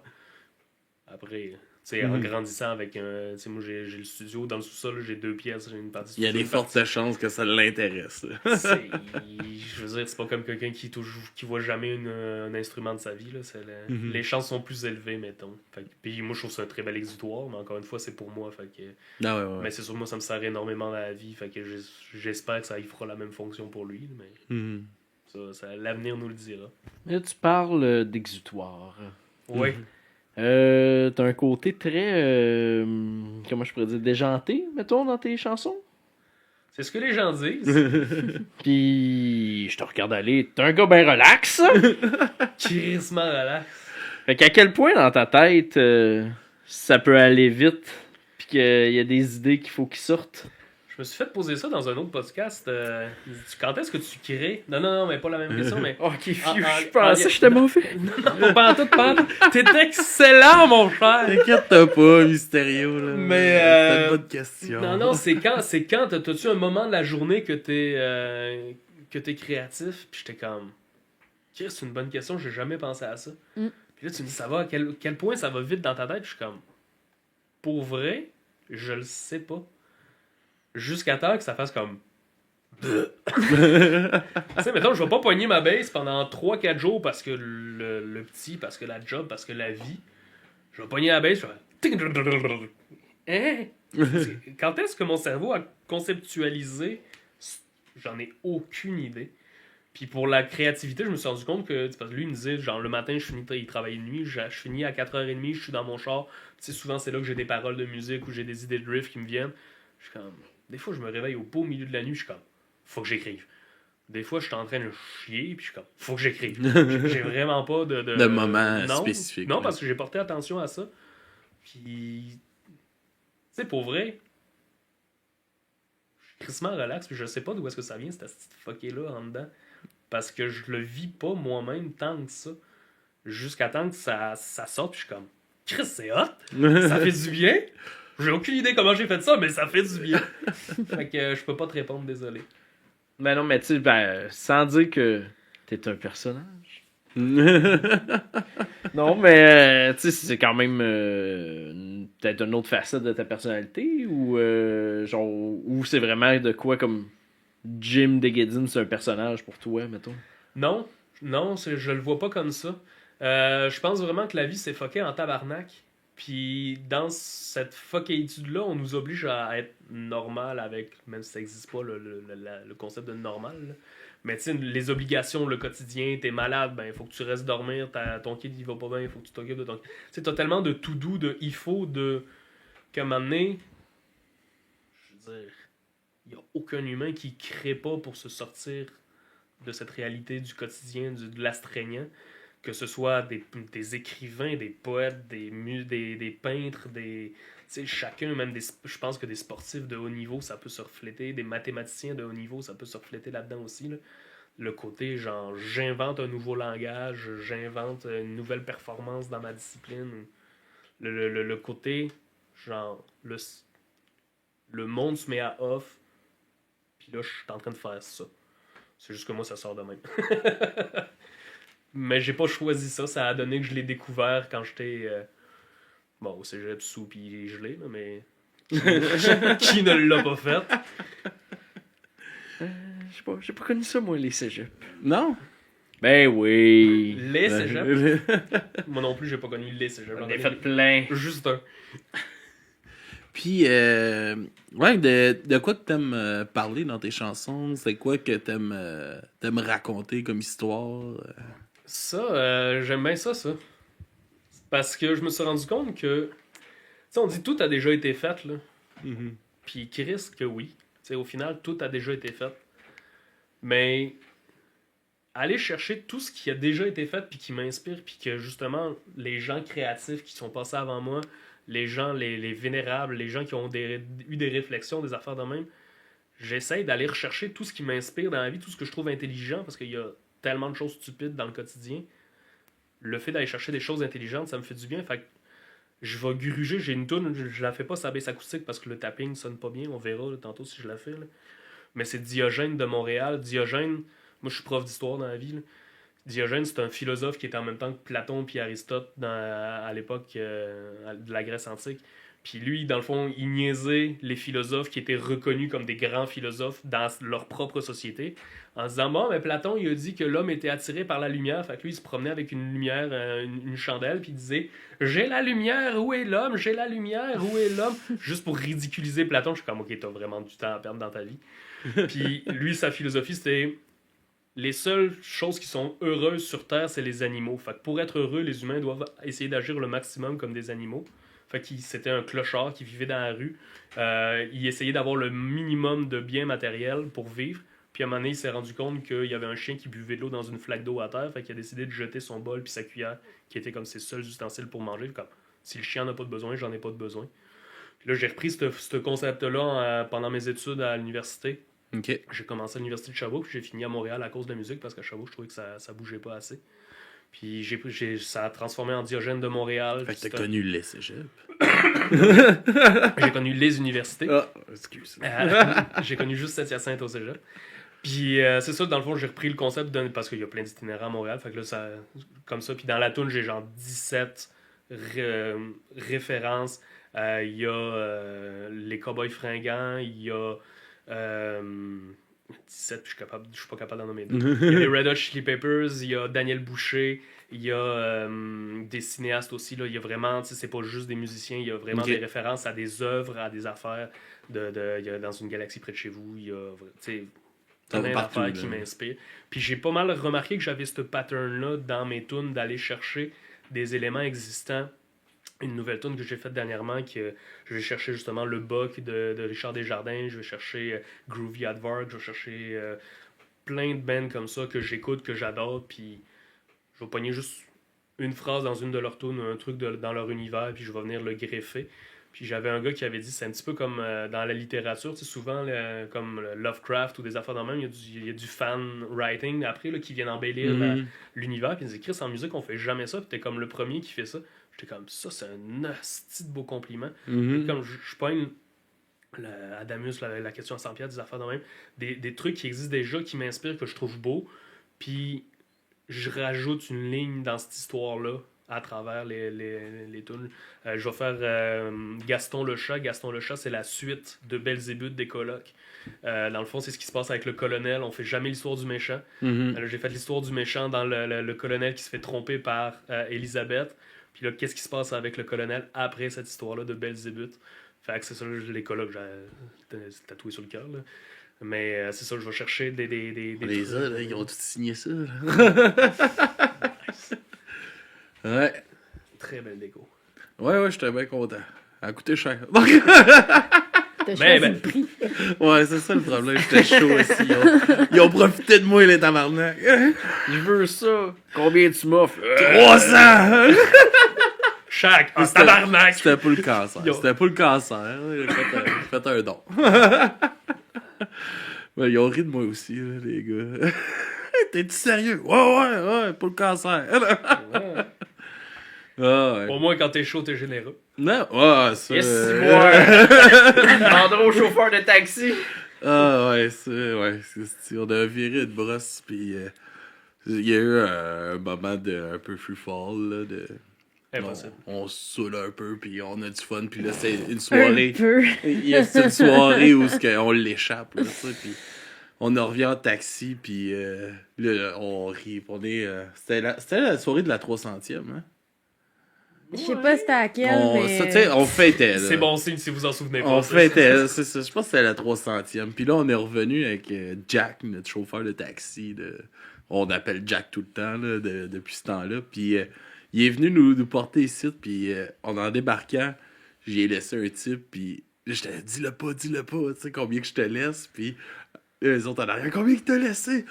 Speaker 4: Après, tu sais, en grandissant avec un. Tu sais, moi, j'ai le studio dans le sous-sol, j'ai 2 pièces, j'ai une partie
Speaker 1: Il y a
Speaker 4: studio,
Speaker 1: des
Speaker 4: une partie-
Speaker 1: fortes chances que ça l'intéresse. là.
Speaker 4: Je veux dire, c'est pas comme quelqu'un qui voit jamais un instrument de sa vie. Là. Les chances sont plus élevées, mettons. Fait que- puis moi, je trouve ça un très bel exutoire, mais encore une fois, c'est pour moi. Fait que,
Speaker 1: Ah ouais, ouais.
Speaker 4: mais c'est sûr, moi, ça me sert énormément dans la vie. Fait que j'espère que ça y fera la même fonction pour lui. Mais
Speaker 1: Mhm.
Speaker 4: L'avenir nous le dira.
Speaker 3: Là, tu parles d'exutoire.
Speaker 4: Oui.
Speaker 3: T'as un côté très, comment je pourrais dire, déjanté, mettons, dans tes chansons.
Speaker 4: C'est ce que les gens disent.
Speaker 3: Puis, je te regarde aller, t'es un gars bien relax.
Speaker 4: Crissement relax.
Speaker 3: Fait qu'à quel point dans ta tête, ça peut aller vite, puis qu'il y a des idées qu'il faut qu'ils sortent.
Speaker 4: Je me suis fait poser ça dans un autre podcast. Quand est-ce que tu crées? Non, mais pas la même question, mais...
Speaker 3: Ok,
Speaker 4: Ah, ah,
Speaker 3: je pensais que j'étais mauvais.
Speaker 4: Non, pas en tout. T'es excellent, mon cher!
Speaker 1: T'inquiète pas, Mysterio, là.
Speaker 4: Mais,
Speaker 1: Faites pas de questions.
Speaker 4: Non, c'est quand t'as-tu un moment de la journée que t'es créatif? Puis j'étais comme... Chris, c'est une bonne question, j'ai jamais pensé à ça.
Speaker 2: Mm.
Speaker 4: Puis là, tu me dis, ça va, à quel point ça va vite dans ta tête? Puis je suis comme... Pour vrai, je le sais pas. Jusqu'à temps que ça fasse comme... tu sais, mettons, je vais pas poigner ma base pendant 3-4 jours parce que le petit, parce que la job, parce que la vie. Je vais pogner la base, je vais... Hein? Quand est-ce que mon cerveau a conceptualisé? J'en ai aucune idée. Puis pour la créativité, je me suis rendu compte que, parce que lui, il me disait, genre, le matin, il travaille de nuit, je finis à 4h30, je suis dans mon char. Tu sais, souvent, c'est là que j'ai des paroles de musique ou j'ai des idées de riff qui me viennent. Je suis comme... Des fois, je me réveille au beau milieu de la nuit, je suis comme, faut que j'écrive. Des fois, je suis en train de chier, puis je suis comme, faut que j'écrive. J'ai vraiment pas de
Speaker 1: moment
Speaker 4: non,
Speaker 1: spécifique.
Speaker 4: Non, parce que j'ai porté attention à ça. Puis, tu sais, pour vrai, je suis crissement relax, puis je sais pas d'où est-ce que ça vient, cette petite fucké-là en dedans. Parce que je le vis pas moi-même tant que ça. Jusqu'à temps que ça sorte, puis je suis comme, Chris, c'est hot! Ça fait du bien! J'ai aucune idée comment j'ai fait ça, mais ça fait du bien. Fait que je peux pas te répondre, désolé.
Speaker 3: Ben non, mais tu sais, sans dire que t'es un personnage. Non, mais tu sais, c'est quand même peut-être une autre facette de ta personnalité ou genre ou c'est vraiment de quoi comme Jim DeGedin, c'est un personnage pour toi, mettons.
Speaker 4: Non, je le vois pas comme ça. Je pense vraiment que la vie s'est fuckée en tabarnak. Puis dans cette fuckétude-là, on nous oblige à être normal avec, même si ça n'existe pas le concept de normal. Là. Mais tu sais, les obligations, le quotidien, t'es malade, ben il faut que tu restes dormir, ton kid il va pas bien, il faut que tu t'occupes de ton... Tu sais, t'as tellement de tout doux, de il faut, qu'à un moment donné, je veux dire, il n'y a aucun humain qui crée pas pour se sortir de cette réalité du quotidien, de l'astreignant. Que ce soit des écrivains, des poètes, des peintres, chacun, même je pense que des sportifs de haut niveau, ça peut se refléter, des mathématiciens de haut niveau, ça peut se refléter là-dedans aussi. Là. Le côté, genre, j'invente un nouveau langage, j'invente une nouvelle performance dans ma discipline. Le côté, genre, le monde se met à off, puis là, je suis en train de faire ça. C'est juste que moi, ça sort de même. Mais j'ai pas choisi ça. Ça a donné que je l'ai découvert quand j'étais au cégep sous pis gelé, là, mais qui ne l'a pas fait?
Speaker 3: J'ai pas connu ça, moi, les cégeps.
Speaker 1: Non?
Speaker 3: Ben oui.
Speaker 4: Les cégeps? Moi non plus, j'ai pas connu les cégeps.
Speaker 3: J'en ai fait plein.
Speaker 4: Juste un.
Speaker 1: Puis, ouais, de quoi que t'aimes parler dans tes chansons? C'est quoi que t'aimes raconter comme histoire?
Speaker 4: Ça, j'aime bien ça. Parce que je me suis rendu compte que... Tu sais, on dit tout a déjà été fait, là.
Speaker 1: Mm-hmm.
Speaker 4: Puis Chris, que oui. Tu sais, au final, tout a déjà été fait. Mais... aller chercher tout ce qui a déjà été fait puis qui m'inspire, puis que justement, les gens créatifs qui sont passés avant moi, les gens, les vénérables, les gens qui ont eu des réflexions, des affaires de même, j'essaie d'aller rechercher tout ce qui m'inspire dans la vie, tout ce que je trouve intelligent, parce qu'il y a tellement de choses stupides dans le quotidien. Le fait d'aller chercher des choses intelligentes, ça me fait du bien. Fait que je vais gruger, j'ai une toune, je la fais pas sa baisse acoustique parce que le tapping sonne pas bien, on verra là, tantôt si je la fais. Là. Mais c'est Diogène de Montréal. Diogène, moi je suis prof d'histoire dans la vie. Là. Diogène, c'est un philosophe qui était en même temps que Platon et Aristote à l'époque de la Grèce antique. Puis lui, dans le fond, il niaisait les philosophes qui étaient reconnus comme des grands philosophes dans leur propre société, en se disant, bon, mais Platon, il a dit que l'homme était attiré par la lumière, fait que lui, il se promenait avec une lumière, une chandelle, puis il disait, j'ai la lumière, où est l'homme? J'ai la lumière, où est l'homme? Juste pour ridiculiser Platon, je suis comme, ok, t'as vraiment du temps à perdre dans ta vie. Puis lui, sa philosophie, c'était, les seules choses qui sont heureuses sur Terre, c'est les animaux. Fait que pour être heureux, les humains doivent essayer d'agir le maximum comme des animaux. Fait qu'il c'était un clochard qui vivait dans la rue. Il essayait d'avoir le minimum de biens matériels pour vivre. Puis à un moment donné, il s'est rendu compte qu'il y avait un chien qui buvait de l'eau dans une flaque d'eau à terre. Fait qu'il a décidé de jeter son bol puis sa cuillère, qui étaient comme ses seuls ustensiles pour manger. Comme, si le chien n'a pas de besoin, j'en ai pas de besoin. Puis là, j'ai repris ce concept-là pendant mes études à l'université.
Speaker 1: Ok.
Speaker 4: J'ai commencé à l'université de Sherbrooke, puis j'ai fini à Montréal à cause de la musique, parce qu'à Sherbrooke, je trouvais que ça bougeait pas assez. Puis ça a transformé en Diogène de Montréal.
Speaker 1: Fait que
Speaker 4: puis
Speaker 1: t'as connu les cégep.
Speaker 4: J'ai connu les universités.
Speaker 1: Ah, excuse.
Speaker 4: J'ai connu juste Saint-Hyacinthe au cégep. Puis c'est ça, dans le fond, j'ai repris le concept parce qu'il y a plein d'itinérants à Montréal. Fait que là, ça, comme ça. Puis dans la toune, j'ai genre 17 références. Il y a les Cowboys fringants. Il y a 17, puis je suis pas capable d'en nommer deux. Il y a les Red Hot Chili Peppers. Il y a Daniel Boucher. Il y a des cinéastes aussi. Là. Il y a vraiment, c'est pas juste des musiciens. Il y a vraiment des références à des œuvres, à des affaires. Il y a Dans une galaxie près de chez vous. Il y a plein d'affaires qui m'inspirent. Puis j'ai pas mal remarqué que j'avais ce pattern-là dans mes tunes d'aller chercher des éléments existants. Une nouvelle tune que j'ai faite dernièrement, je vais chercher justement le Buck de Richard Desjardins, je vais chercher Groovy Advart, je vais chercher plein de bands comme ça que j'écoute, que j'adore, puis je vais pogner juste une phrase dans une de leurs tunes, un truc dans leur univers, puis je vais venir le greffer. Puis j'avais un gars qui avait dit, c'est un petit peu comme dans la littérature, tu sais, souvent comme Lovecraft ou des affaires dans le même, il y a du fan writing après là, qui vient embellir l'univers. Puis il dit, Chris, en musique, on fait jamais ça. Puis t'es comme le premier qui fait ça. J'étais comme, ça, c'est un asti de beau compliment. Comme je pogne Adamus, la question à 100$, des affaires dans le même, des trucs qui existent déjà, qui m'inspirent, que je trouve beau. Puis je rajoute une ligne dans cette histoire-là à travers les tunes. Je vais faire Gaston le chat. Gaston le chat, c'est la suite de Belzébuth des colocs. Dans le fond, c'est ce qui se passe avec le colonel. On fait jamais l'histoire du méchant. J'ai fait l'histoire du méchant dans le colonel qui se fait tromper par Elisabeth. Puis là, qu'est-ce qui se passe avec le colonel après cette histoire-là de Belzébuth? Fait que c'est ça, les colocs, j'ai tatoué sur le cœur. Là. Mais c'est ça, je vais chercher des
Speaker 1: Les
Speaker 4: trucs.
Speaker 1: là, ils ont tout signé ça. Là. Ouais.
Speaker 4: Très belle déco.
Speaker 1: Ouais, j'étais bien content. Elle a coûté cher.
Speaker 2: T'as choisi
Speaker 4: ben-
Speaker 2: le prix.
Speaker 1: Ouais, c'est ça le problème. J'étais chaud aussi. Ils ont profité de moi, les tabarnak.
Speaker 3: Je veux ça. Combien tu m'offres?
Speaker 1: 300!
Speaker 4: Chaque, en tabarnak!
Speaker 1: C'était pas le cancer.
Speaker 4: Yo.
Speaker 1: C'était pas le cancer. J'ai fait un don. Ouais, ils ont ri de moi aussi, là, les gars. T'es-tu sérieux? Ouais, pas le cancer. Ah, ouais.
Speaker 4: Au moins, quand t'es chaud, t'es généreux.
Speaker 1: Non, ouais, ça.
Speaker 3: Yes, moi! Mandre au chauffeur de taxi.
Speaker 1: Ah, ouais, on a viré de brosse, puis il y a eu un moment un peu free fall, là,
Speaker 4: Impossible.
Speaker 1: on se saoule un peu, puis on a du fun, puis là, c'est une soirée.
Speaker 2: Un peu.
Speaker 1: C'est une soirée où on l'échappe, là, ça, puis on en revient en taxi, puis là, on rit, on est... c'était la soirée de la 300e, hein?
Speaker 2: Je sais pas c'était à quel, mais...
Speaker 1: Ça, tu sais, on fêtait, là.
Speaker 4: C'est bon signe si vous en souvenez pas.
Speaker 1: On
Speaker 4: ça.
Speaker 1: fêtait, c'est ça. Je pense que c'était la 300e. Puis là, on est revenu avec Jack, notre chauffeur de taxi. On appelle Jack tout le temps, là, depuis ce temps-là. Puis il est venu nous porter ici, puis en débarquant, j'ai laissé un type, puis j'étais dis-le pas, tu sais, combien que je te laisse. Puis les autres en arrière, combien que t'as laissé?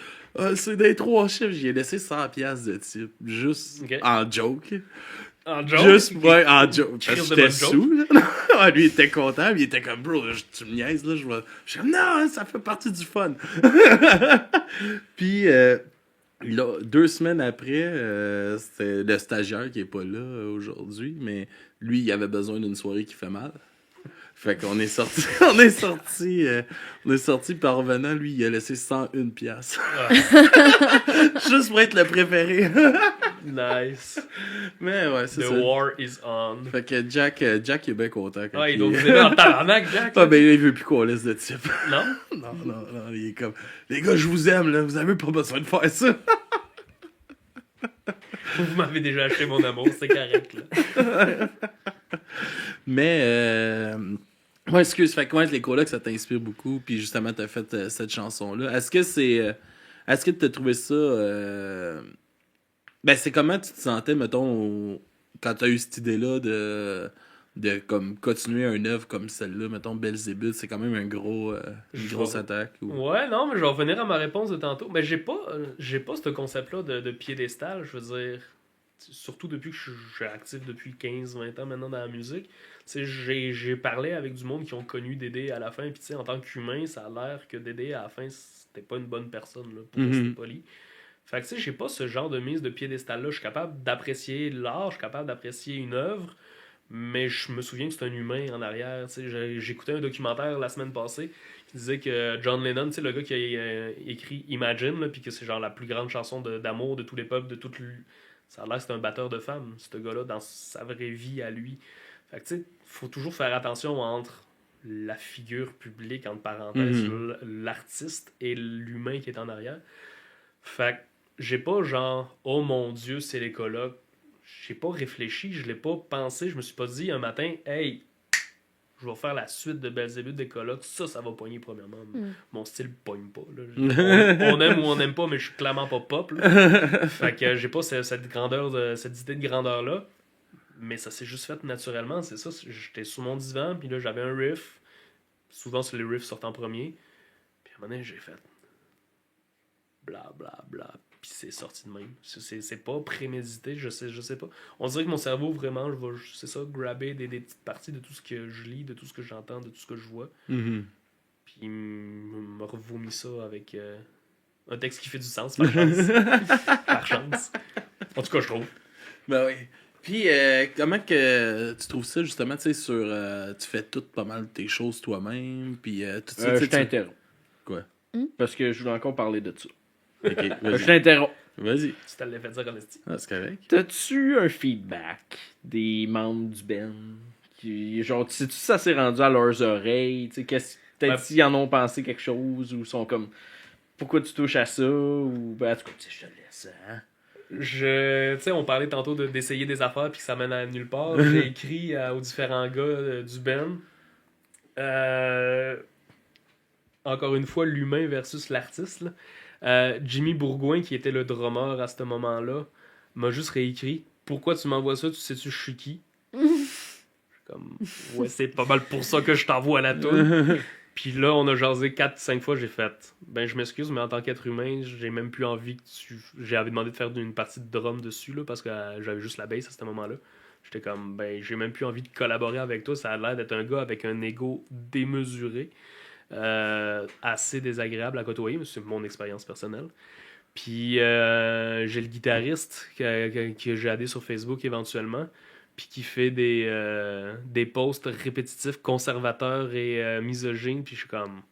Speaker 1: C'est des 3 chiffres. J'ai laissé 100$ de type, juste en joke.
Speaker 4: En joke?
Speaker 1: Juste, ouais, en joke. Parce que
Speaker 4: Crise de
Speaker 1: j'étais
Speaker 4: bonne
Speaker 1: sous, là. Ouais, lui, il était content, mais il était comme, bro, tu me niaises, là. Je suis comme, non, ça fait partie du fun. Puis, là, 2 semaines après, c'était le stagiaire qui est pas là aujourd'hui, mais lui, il avait besoin d'une soirée qui fait mal. Fait qu'on est sorti, puis en revenant, lui, il a laissé 101$. Juste pour être le préféré.
Speaker 4: Nice.
Speaker 1: Mais ouais, c'est
Speaker 4: The
Speaker 1: ça.
Speaker 4: war is on.
Speaker 1: Fait que Jack il est bien content. Quand
Speaker 4: Ah, il doit vous aider en tabarnak, Jack.
Speaker 1: Ah, ben il veut plus qu'on laisse de type.
Speaker 4: Non?
Speaker 1: Non, il est comme, les gars, je vous aime, là, vous avez pas besoin de faire ça.
Speaker 4: Vous m'avez déjà acheté mon amour, c'est correct, là.
Speaker 1: Mais, ouais, excuse, fait que ouais, les colocs, ça t'inspire beaucoup, puis justement, t'as fait cette chanson-là. Est-ce Est-ce que tu as trouvé ça... Ben, c'est comment tu te sentais, mettons, quand tu as eu cette idée-là de comme continuer une œuvre comme celle-là, mettons, Belzébuth, c'est quand même une grosse attaque.
Speaker 4: Ouais, non, mais je vais revenir à ma réponse de tantôt. Mais j'ai pas ce concept-là de piédestal, je veux dire. Surtout depuis que je suis actif depuis 15-20 ans maintenant dans la musique. J'ai parlé avec du monde qui ont connu Dédé à la fin, puis en tant qu'humain, ça a l'air que Dédé à la fin, c'était pas une bonne personne, là, pour rester poli. Fait que j'ai pas ce genre de mise de piédestal-là. Je suis capable d'apprécier l'art, je suis capable d'apprécier une œuvre, mais je me souviens que c'est un humain en arrière. J'écoutais un documentaire la semaine passée qui disait que John Lennon, le gars qui a écrit Imagine, puis que c'est genre la plus grande chanson d'amour de tous les peuples, de toute ça a l'air que c'est un batteur de femmes, ce gars-là, dans sa vraie vie à lui. Fait que faut toujours faire attention entre la figure publique, entre parenthèses, l'artiste et l'humain qui est en arrière. Fait que j'ai pas genre, oh mon Dieu, c'est les colocs. J'ai pas réfléchi, je l'ai pas pensé, je me suis pas dit un matin, hey, je vais faire la suite de Belzébuth des colocs, ça va pogner premièrement. Mon style pogne pas. Là. On aime ou on n'aime pas, mais je suis clairement pas pop. Là. Fait que j'ai pas cette idée de grandeur-là. Mais ça s'est juste fait naturellement, c'est ça. J'étais sous mon divan, puis là j'avais un riff. Souvent, les riffs sortent en premier. Puis à un moment donné, j'ai fait bla bla bla. Puis c'est sorti de même. C'est pas prémédité, je sais pas. On dirait que mon cerveau, vraiment, c'est ça, grabber des petites parties de tout ce que je lis, de tout ce que j'entends, de tout ce que je vois. Puis il me revomit ça avec un texte qui fait du sens, par chance. Par chance. En tout cas, je trouve.
Speaker 1: Ben oui. Puis, comment que tu trouves ça, justement, tu sais, tu fais tout pas mal tes choses toi-même, puis tout ça.
Speaker 3: Je t'interromps.
Speaker 1: Quoi?
Speaker 3: Parce que je voulais encore parler de ça.
Speaker 1: Ok,
Speaker 3: Je t'interromps.
Speaker 1: Vas-y.
Speaker 4: Tu t'allais fait dire en esti.
Speaker 1: Ah, c'est correct.
Speaker 3: T'as-tu un feedback des membres du band? Genre, sais-tu ça s'est rendu à leurs oreilles? Peut-être s'ils en ont pensé quelque chose, ou sont comme, pourquoi tu touches à ça? Ou, ben, en tout cas, je te laisse, hein?
Speaker 4: Tu sais, on parlait tantôt d'essayer des affaires puis que ça mène à nulle part. J'ai écrit aux différents gars du band. Encore une fois, l'humain versus l'artiste. Jimmy Bourgoin, qui était le drummer à ce moment-là, m'a juste réécrit « Pourquoi tu m'envoies ça? Tu sais-tu je suis qui? » Comme, ouais, c'est pas mal pour ça que je t'envoie la toune. Puis là, on a jasé 4-5 fois, j'ai fait ben je m'excuse, mais en tant qu'être humain, j'ai même plus envie que j'ai envie demandé de faire une partie de drum dessus, là, parce que j'avais juste la bass à ce moment-là. J'étais comme, ben j'ai même plus envie de collaborer avec toi, ça a l'air d'être un gars avec un ego démesuré, assez désagréable à côtoyer, mais c'est mon expérience personnelle. Puis j'ai le guitariste que j'ai aidé sur Facebook éventuellement, puis qui fait des posts répétitifs, conservateurs et misogynes, puis je suis comme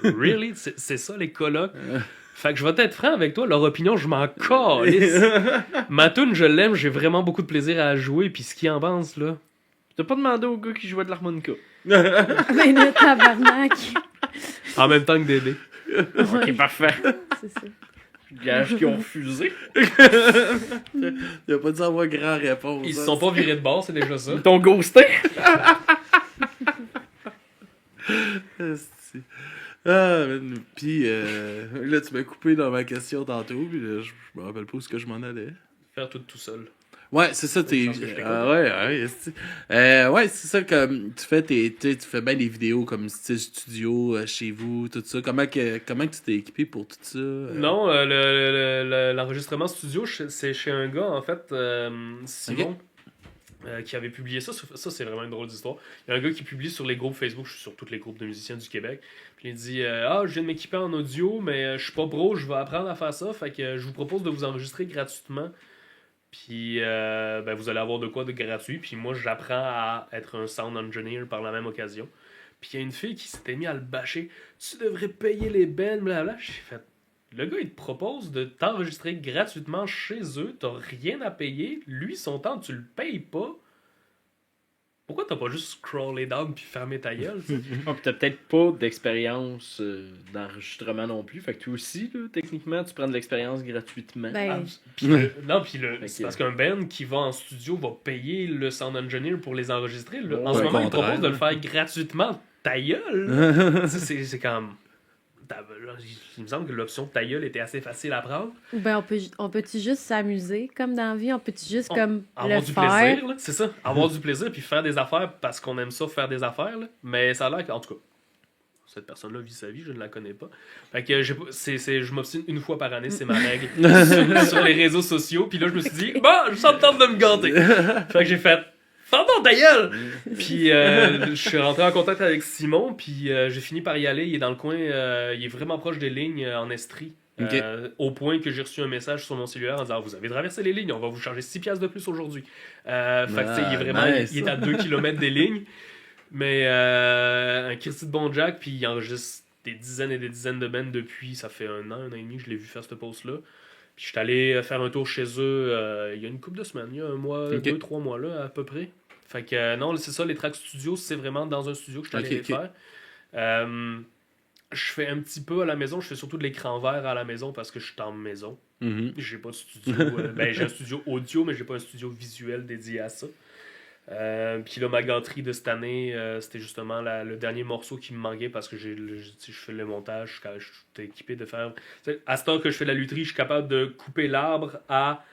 Speaker 4: really? C'est ça les colocs? Fait que je vais être franc avec toi, leur opinion, je m'en calisse. Ma tune, je l'aime, j'ai vraiment beaucoup de plaisir à la jouer, puis ce qu'ils en pensent, là.
Speaker 3: T'as pas demandé au gars qui jouait de l'harmonica?
Speaker 2: Mais le tabarnak.
Speaker 4: En même temps que Dédé.
Speaker 3: Ok, parfait.
Speaker 2: C'est ça.
Speaker 3: Gage qui ont refusé.
Speaker 1: Il a pas dû avoir grand réponse.
Speaker 4: Ils se sont pas virés de bord, c'est déjà ça.
Speaker 3: Ils t'ont ghosté.
Speaker 1: Puis là, tu m'as coupé dans ma question tantôt, puis là, je me rappelle pas où est-ce que je m'en allais.
Speaker 4: Faire tout seul.
Speaker 1: Ouais, c'est ça, t'es. Ouais, c'est ça, comme tu fais bien des vidéos comme style studio chez vous, tout ça. Comment que tu t'es équipé pour tout ça?
Speaker 4: Non, l'enregistrement studio, c'est chez un gars, en fait, Simon, qui avait publié ça. Ça, c'est vraiment une drôle d'histoire. Il y a un gars qui publie sur les groupes Facebook, je suis sur tous les groupes de musiciens du Québec. Puis il dit je viens de m'équiper en audio, mais je suis pas pro, je vais apprendre à faire ça. Fait que je vous propose de vous enregistrer gratuitement. Puis vous allez avoir de quoi de gratuit. Puis moi, j'apprends à être un sound engineer par la même occasion. Puis il y a une fille qui s'était mise à le bâcher. Tu devrais payer les bands, blablabla. J'ai fait. Le gars, il te propose de t'enregistrer gratuitement chez eux. T'as rien à payer. Lui, son temps, tu le payes pas. Pourquoi t'as pas juste scrollé down puis fermé ta gueule?
Speaker 3: Ah, pis t'as peut-être pas d'expérience d'enregistrement non plus. Fait que toi aussi, là, techniquement, tu prends de l'expérience gratuitement.
Speaker 2: Ben,
Speaker 4: C'est parce qu'un band qui va en studio va payer le sound engineer pour les enregistrer. En ce moment, il propose de le faire gratuitement. Ta gueule! C'est comme... Il me semble que l'option ta gueule était assez facile à prendre.
Speaker 2: Ben, on peut-tu juste s'amuser comme dans la vie? On peut-tu juste comme
Speaker 4: Avoir
Speaker 2: le
Speaker 4: du
Speaker 2: faire?
Speaker 4: plaisir, là, c'est ça. Avoir du plaisir puis faire des affaires parce qu'on aime ça faire des affaires. Là. Mais ça a l'air qu'en tout cas, cette personne-là vit sa vie, je ne la connais pas. Fait que je m'obstine une fois par année, c'est ma règle sur les réseaux sociaux. Puis là, je me suis dit, bon, je sens le temps de me gâter. Fait que j'ai fait, pardon, ta gueule! Puis je suis rentré en contact avec Simon, puis j'ai fini par y aller. Il est dans le coin, il est vraiment proche des lignes en Estrie.
Speaker 1: Ok.
Speaker 4: Au point que j'ai reçu un message sur mon cellulaire en disant vous avez traversé les lignes, on va vous charger 6 piastres de plus aujourd'hui. Fait que, tu sais, il est vraiment
Speaker 1: nice.
Speaker 4: il est à 2 km des lignes. Mais un Christy de bon Jack, puis il enregistre des dizaines et des dizaines de bands depuis, ça fait un an et demi que je l'ai vu faire cette pause-là. Puis je suis allé faire un tour chez eux il y a une couple de semaines, il y a un mois,
Speaker 1: Ok.
Speaker 4: 2-3 mois là à peu près. Fait que non, c'est ça, les tracks studio, c'est vraiment dans un studio que je suis allé
Speaker 1: Ok,
Speaker 4: les
Speaker 1: ok.
Speaker 4: faire. Je fais un petit peu à la maison, je fais surtout de l'écran vert à la maison parce que je suis en maison.
Speaker 1: Mhm.
Speaker 4: J'ai pas de studio. Ben, j'ai un studio audio, mais j'ai pas un studio visuel dédié à ça. Puis là, ma gâterie de cette année, c'était justement le dernier morceau qui me manquait parce que je fais le montage, je suis équipé de faire. À ce temps que je fais la lutherie, je suis capable de couper l'arbre à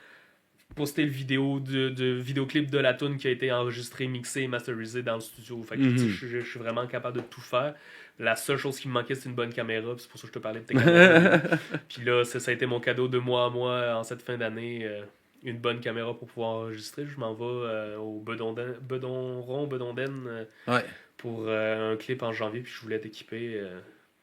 Speaker 4: poster le vidéoclip de la tune qui a été enregistré, mixé et masterisé dans le studio. Fait que tu sais, je suis vraiment capable de tout faire. La seule chose qui me manquait, c'est une bonne caméra. C'est pour ça que je te parlais de tes caméras. Puis là, ça a été mon cadeau de mois à moi en cette fin d'année. Une bonne caméra pour pouvoir enregistrer. Je m'en vais au Bedonden
Speaker 1: Ouais.
Speaker 4: pour un clip en janvier. Puis je voulais être équipé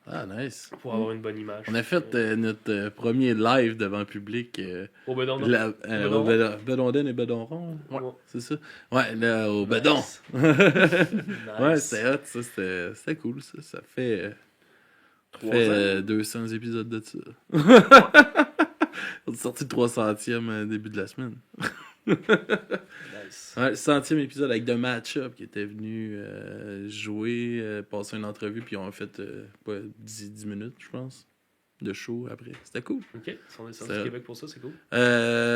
Speaker 1: Ah, nice.
Speaker 4: pour avoir une bonne image.
Speaker 1: On a fait notre premier live devant le public.
Speaker 4: Au Bedondon.
Speaker 1: Au Bedonden et Bedonron.
Speaker 4: Ouais.
Speaker 1: C'est ça. Ouais, là, au Bedon.
Speaker 4: Nice.
Speaker 1: Ouais,
Speaker 4: Nice.
Speaker 1: c'était hot, ça. C'était cool, ça. Ça fait,
Speaker 3: 3
Speaker 1: 200 épisodes de ça. On est sorti le 300e début de la semaine.
Speaker 4: Nice.
Speaker 1: Ouais, le 100e épisode avec The Matchup qui était venu jouer, passer une entrevue, puis on a fait 10 minutes, je pense, de show après. C'était cool.
Speaker 4: Ok, si on est sorti
Speaker 1: C'est-
Speaker 4: du Québec pour ça, c'est cool.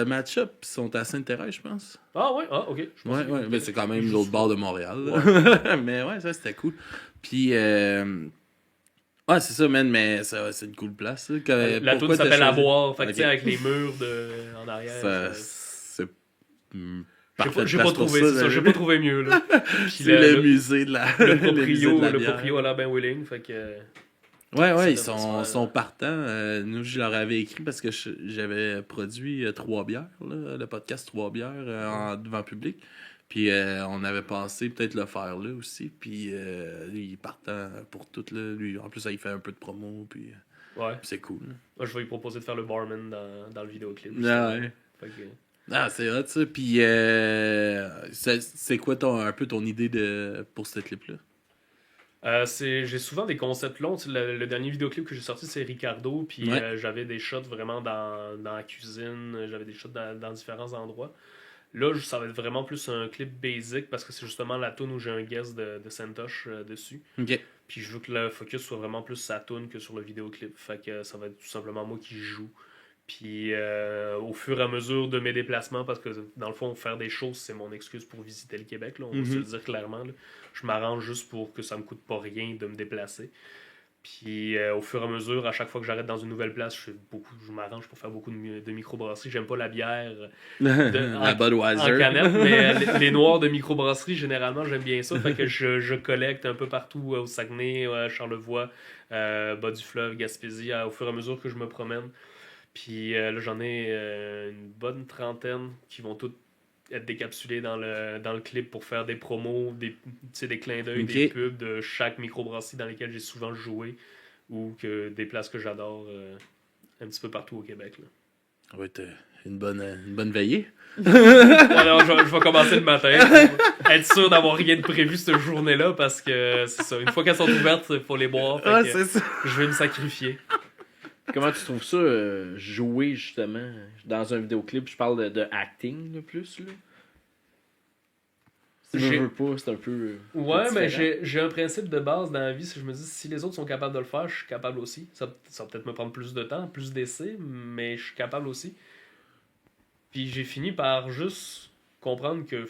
Speaker 1: Matchup, ils sont à Sainte-Thérèse, je pense.
Speaker 4: Ah ouais, ah ok. Je pensais
Speaker 1: Ouais,
Speaker 4: que-
Speaker 1: ouais, mais c'est quand même l'autre bord de Montréal. là. Mais ouais, ça c'était cool. Puis, ouais, c'est ça, man, mais ça, c'est une cool place. Là.
Speaker 4: La tune
Speaker 1: Pourquoi t'as
Speaker 4: s'appelle À
Speaker 1: choisi-
Speaker 4: boire, fait que
Speaker 1: Ok.
Speaker 4: tu sais, avec les murs en arrière.
Speaker 1: Ça,
Speaker 4: ça-
Speaker 1: c'est.
Speaker 4: J'ai pas trouvé, c'est ça, j'ai pas trouvé mieux. Là. Puis
Speaker 1: C'est le musée de la.
Speaker 4: le
Speaker 1: le musée de la bière.
Speaker 4: proprio a l'air bien willing, fait que.
Speaker 1: Ouais,
Speaker 4: Ça
Speaker 1: ouais, ils
Speaker 4: devrait se
Speaker 1: sont,
Speaker 4: faire.
Speaker 1: sont partants. Nous, je leur avais écrit parce que j'avais produit 3 bières, là, le podcast 3 bières devant public. Puis on avait pensé peut-être le faire là aussi. Puis lui, il est partant pour tout. Là. Lui, en plus, ça, il fait un peu de promo. Puis
Speaker 4: Ouais.
Speaker 1: c'est cool. Là.
Speaker 4: Moi, je vais lui proposer de faire le barman dans le vidéoclip.
Speaker 1: Ah, ouais.
Speaker 4: Fait que-
Speaker 1: Ah, c'est hot ça. Puis c'est quoi un peu ton idée pour ce clip-là?
Speaker 4: j'ai souvent des concepts longs. Tu sais, le dernier vidéoclip que j'ai sorti, c'est Ricardo. Puis
Speaker 1: Ouais.
Speaker 4: j'avais des shots vraiment dans la cuisine. J'avais des shots dans différents endroits. Là, ça va être vraiment plus un clip basic parce que c'est justement la tune où j'ai un guest de Santosh dessus.
Speaker 1: Ok.
Speaker 4: Puis je veux que le focus soit vraiment plus sa tune que sur le vidéoclip. Fait que ça va être tout simplement moi qui joue. Puis au fur et à mesure de mes déplacements, parce que dans le fond, faire des choses, c'est mon excuse pour visiter le Québec. Là, on va se le dire clairement. Là. Je m'arrange juste pour que ça me coûte pas rien de me déplacer. Puis au fur et à mesure, à chaque fois que j'arrête dans une nouvelle place, je m'arrange pour faire beaucoup de microbrasserie. J'aime pas la bière
Speaker 1: La
Speaker 4: en
Speaker 1: Budweiser.
Speaker 4: canette, mais les noirs de microbrasserie, généralement, j'aime bien ça. Fait que je collecte un peu partout au Saguenay, à Charlevoix, bas du fleuve, Gaspésie, au fur et à mesure que je me promène. Puis là, j'en ai une bonne trentaine qui vont toutes être décapsulées dans le clip pour faire des promos, des clins d'œil,
Speaker 1: Ok.
Speaker 4: des pubs de chaque microbrasserie dans lesquelles j'ai souvent joué ou des places que j'adore un petit peu partout au Québec. Là.
Speaker 1: Ça va être une bonne veillée.
Speaker 4: Alors, je vais commencer le matin. Pour être sûr d'avoir rien de prévu cette journée-là parce que c'est ça. Une fois qu'elles sont ouvertes, il faut les boire. Fait
Speaker 1: Ah,
Speaker 4: que
Speaker 1: c'est ça.
Speaker 4: je vais me sacrifier.
Speaker 3: Comment tu trouves ça, jouer justement dans un vidéoclip? Je parle de acting le plus. Là. Si je
Speaker 4: J'ai-
Speaker 3: veux pas, c'est un peu.
Speaker 4: Ouais, mais
Speaker 3: différent.
Speaker 4: j'ai un principe de base dans la vie. Si je me dis, si les autres sont capables de le faire, je suis capable aussi. Ça va peut-être me prendre plus de temps, plus d'essais, mais je suis capable aussi. Puis j'ai fini par juste comprendre que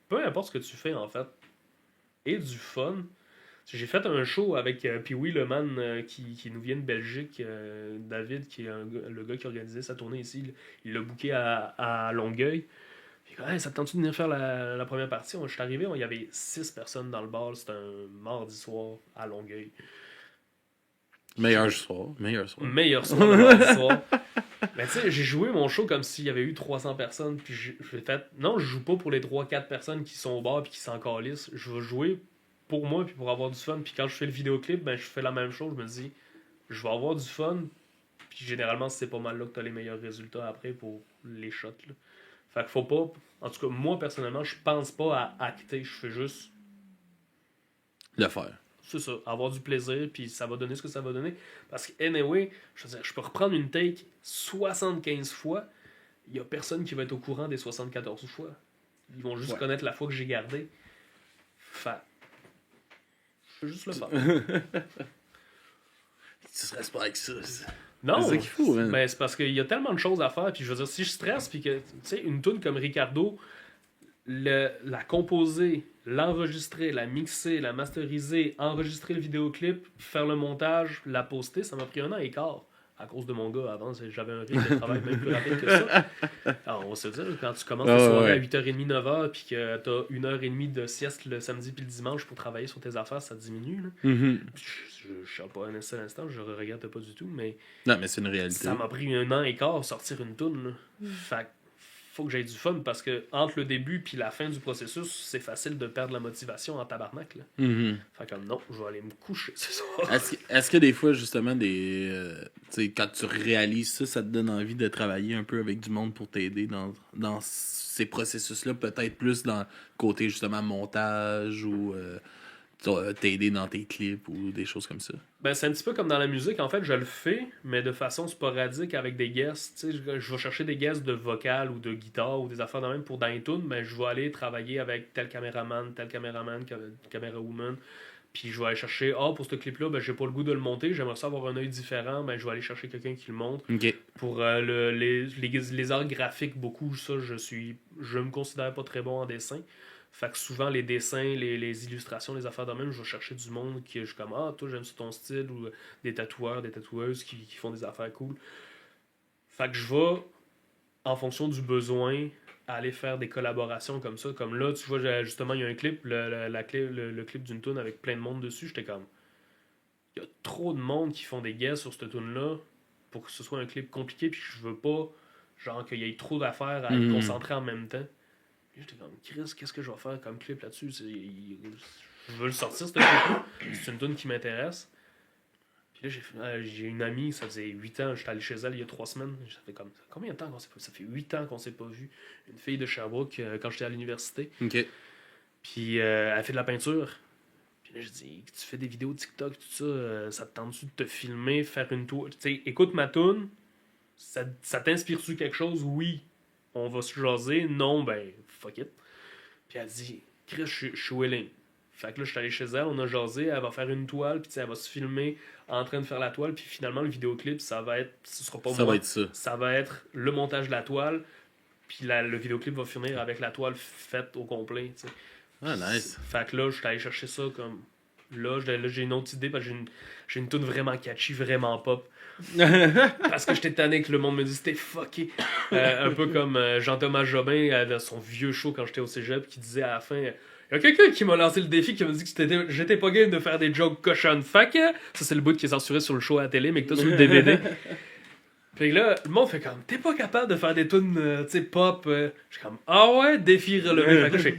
Speaker 4: peu importe ce que tu fais, en fait, et du fun, J'ai fait un show avec Pee-Wee le man qui nous vient de Belgique, David, qui est le gars qui organisait sa tournée ici. Il l'a booké à Longueuil. Puis, hey, ça te tente de venir faire la première partie? Je suis arrivé, il y avait 6 personnes dans le bar. C'était un mardi soir à Longueuil.
Speaker 1: Meilleur soir.
Speaker 4: Meilleur soir le mardi soir. Mais tu sais, j'ai joué mon show comme s'il y avait eu 300 personnes. Puis j'ai fait, non, je joue pas pour les 3-4 personnes qui sont au bar puis qui s'en calissent. Je vais jouer pour moi puis pour avoir du fun. Puis quand je fais le vidéoclip, ben je fais la même chose. Je me dis, je vais avoir du fun. Puis généralement, c'est pas mal là que t'as les meilleurs résultats après pour les shots. Là. Fait qu'il faut pas. En tout cas, moi personnellement, je pense pas à acter. Je fais juste
Speaker 1: le faire.
Speaker 4: C'est ça, avoir du plaisir, puis ça va donner ce que ça va donner. Parce que, anyway, je veux dire, je peux reprendre une take 75 fois, il n'y a personne qui va être au courant des 74 fois. Ils vont juste connaître la fois que j'ai gardé. Fait. Je peux juste le faire.
Speaker 1: Tu stresses pas avec ça.
Speaker 4: Non,
Speaker 1: c'est ça qu'il faut. Hein.
Speaker 4: Ben, c'est parce qu'il y a tellement de choses à faire, puis je veux dire, si je stresse, puis que, tu sais, une tune comme Ricardo, la composer, l'enregistrer, la mixer, la masteriser, enregistrer le vidéoclip, faire le montage, la poster, ça m'a pris 1 an et quart. À cause de mon gars, avant, j'avais un rythme de travail même plus rapide que ça. Alors, on va se dire, quand tu commences la soirée à 8h30, 9h, puis que tu as 1h30 de sieste le samedi puis le dimanche pour travailler sur tes affaires, ça diminue. Là.
Speaker 1: Mm-hmm.
Speaker 4: Je ne sais pas un seul instant, je ne regrette pas du tout, mais.
Speaker 1: Non, mais c'est une réalité.
Speaker 4: Ça m'a pris 1 an et quart sortir une toune. Fait faut que j'aie du fun parce que entre le début puis la fin du processus, c'est facile de perdre la motivation en tabarnak. Là.
Speaker 1: Mm-hmm.
Speaker 4: Fait comme non, je vais aller me coucher ce soir.
Speaker 1: Est-ce que des fois, justement, quand tu réalises ça, ça te donne envie de travailler un peu avec du monde pour t'aider dans ces processus-là, peut-être plus dans le côté justement montage ou t'aider dans tes clips ou des choses comme ça?
Speaker 4: Ben, c'est un petit peu comme dans la musique. En fait, je le fais, mais de façon sporadique avec des guests. Tu sais, je vais chercher des guests de vocal ou de guitare ou des affaires de même pour dans les tunes, mais je vais aller travailler avec tel caméraman, camérawoman. Puis je vais aller chercher, pour ce clip-là, ben, j'ai pas le goût de le monter, j'aimerais ça avoir un œil différent, ben, je vais aller chercher quelqu'un qui le monte.
Speaker 1: Okay.
Speaker 4: Pour les arts graphiques, beaucoup, ça, je me considère pas très bon en dessin. Fait que souvent, les dessins, les illustrations, les affaires de même, je vais chercher du monde qui je suis comme, toi, j'aime ça ton style, ou des tatoueurs, des tatoueuses qui font des affaires cool. Fait que je vais, en fonction du besoin, aller faire des collaborations comme ça. Comme là, tu vois, justement, il y a un clip, le clip d'une tune avec plein de monde dessus. J'étais comme, il y a trop de monde qui font des guests sur cette tune-là pour que ce soit un clip compliqué, puis je veux pas, genre, qu'il y ait trop d'affaires à être concentré en même temps. J'étais comme, Chris, qu'est-ce que je vais faire comme clip là-dessus? Je veux le sortir, ce clip-là. C'est une tune qui m'intéresse. Puis là, j'ai une amie, ça faisait 8 ans, j'étais allé chez elle il y a 3 semaines. Ça fait comme, combien de temps qu'on s'est pas vu? Ça fait 8 ans qu'on s'est pas vu. Une fille de Sherbrooke, quand j'étais à l'université.
Speaker 1: OK.
Speaker 4: Puis elle fait de la peinture. Puis là, je dis, tu fais des vidéos TikTok, tout ça, ça te tente-tu de te filmer, faire une tour? Tu sais, écoute ma toune, ça t'inspire-tu quelque chose? Oui. On va se jaser. Non, ben, fuck it. Puis elle dit, Chris, je suis willing. Fait que là, je suis allé chez elle, on a jasé, elle va faire une toile, puis elle va se filmer en train de faire la toile, puis finalement, le vidéoclip, ce sera pas moi.
Speaker 1: Va être ça.
Speaker 4: Ça va être le montage de la toile, puis le vidéoclip va finir avec la toile faite au complet, tu sais.
Speaker 1: Ah, nice.
Speaker 4: Fait que là, je suis allé chercher ça comme... Là, j'ai une autre idée, parce que j'ai une tune vraiment catchy, vraiment pop. Parce que j'étais tanné que le monde me dise c'était fucké. Un peu comme Jean-Thomas Jobin dans son vieux show quand j'étais au cégep qui disait à la fin, il y a quelqu'un qui m'a lancé le défi qui m'a dit que j'étais pas game de faire des jokes cochonnes. Fait que ça, c'est le bout qui est censuré sur le show à la télé mais que t'as sur le DVD. Puis là, le monde fait comme, t'es pas capable de faire des tunes, tu sais, pop. Je suis comme, ah ouais, défi relevé. Fait que là, je fais.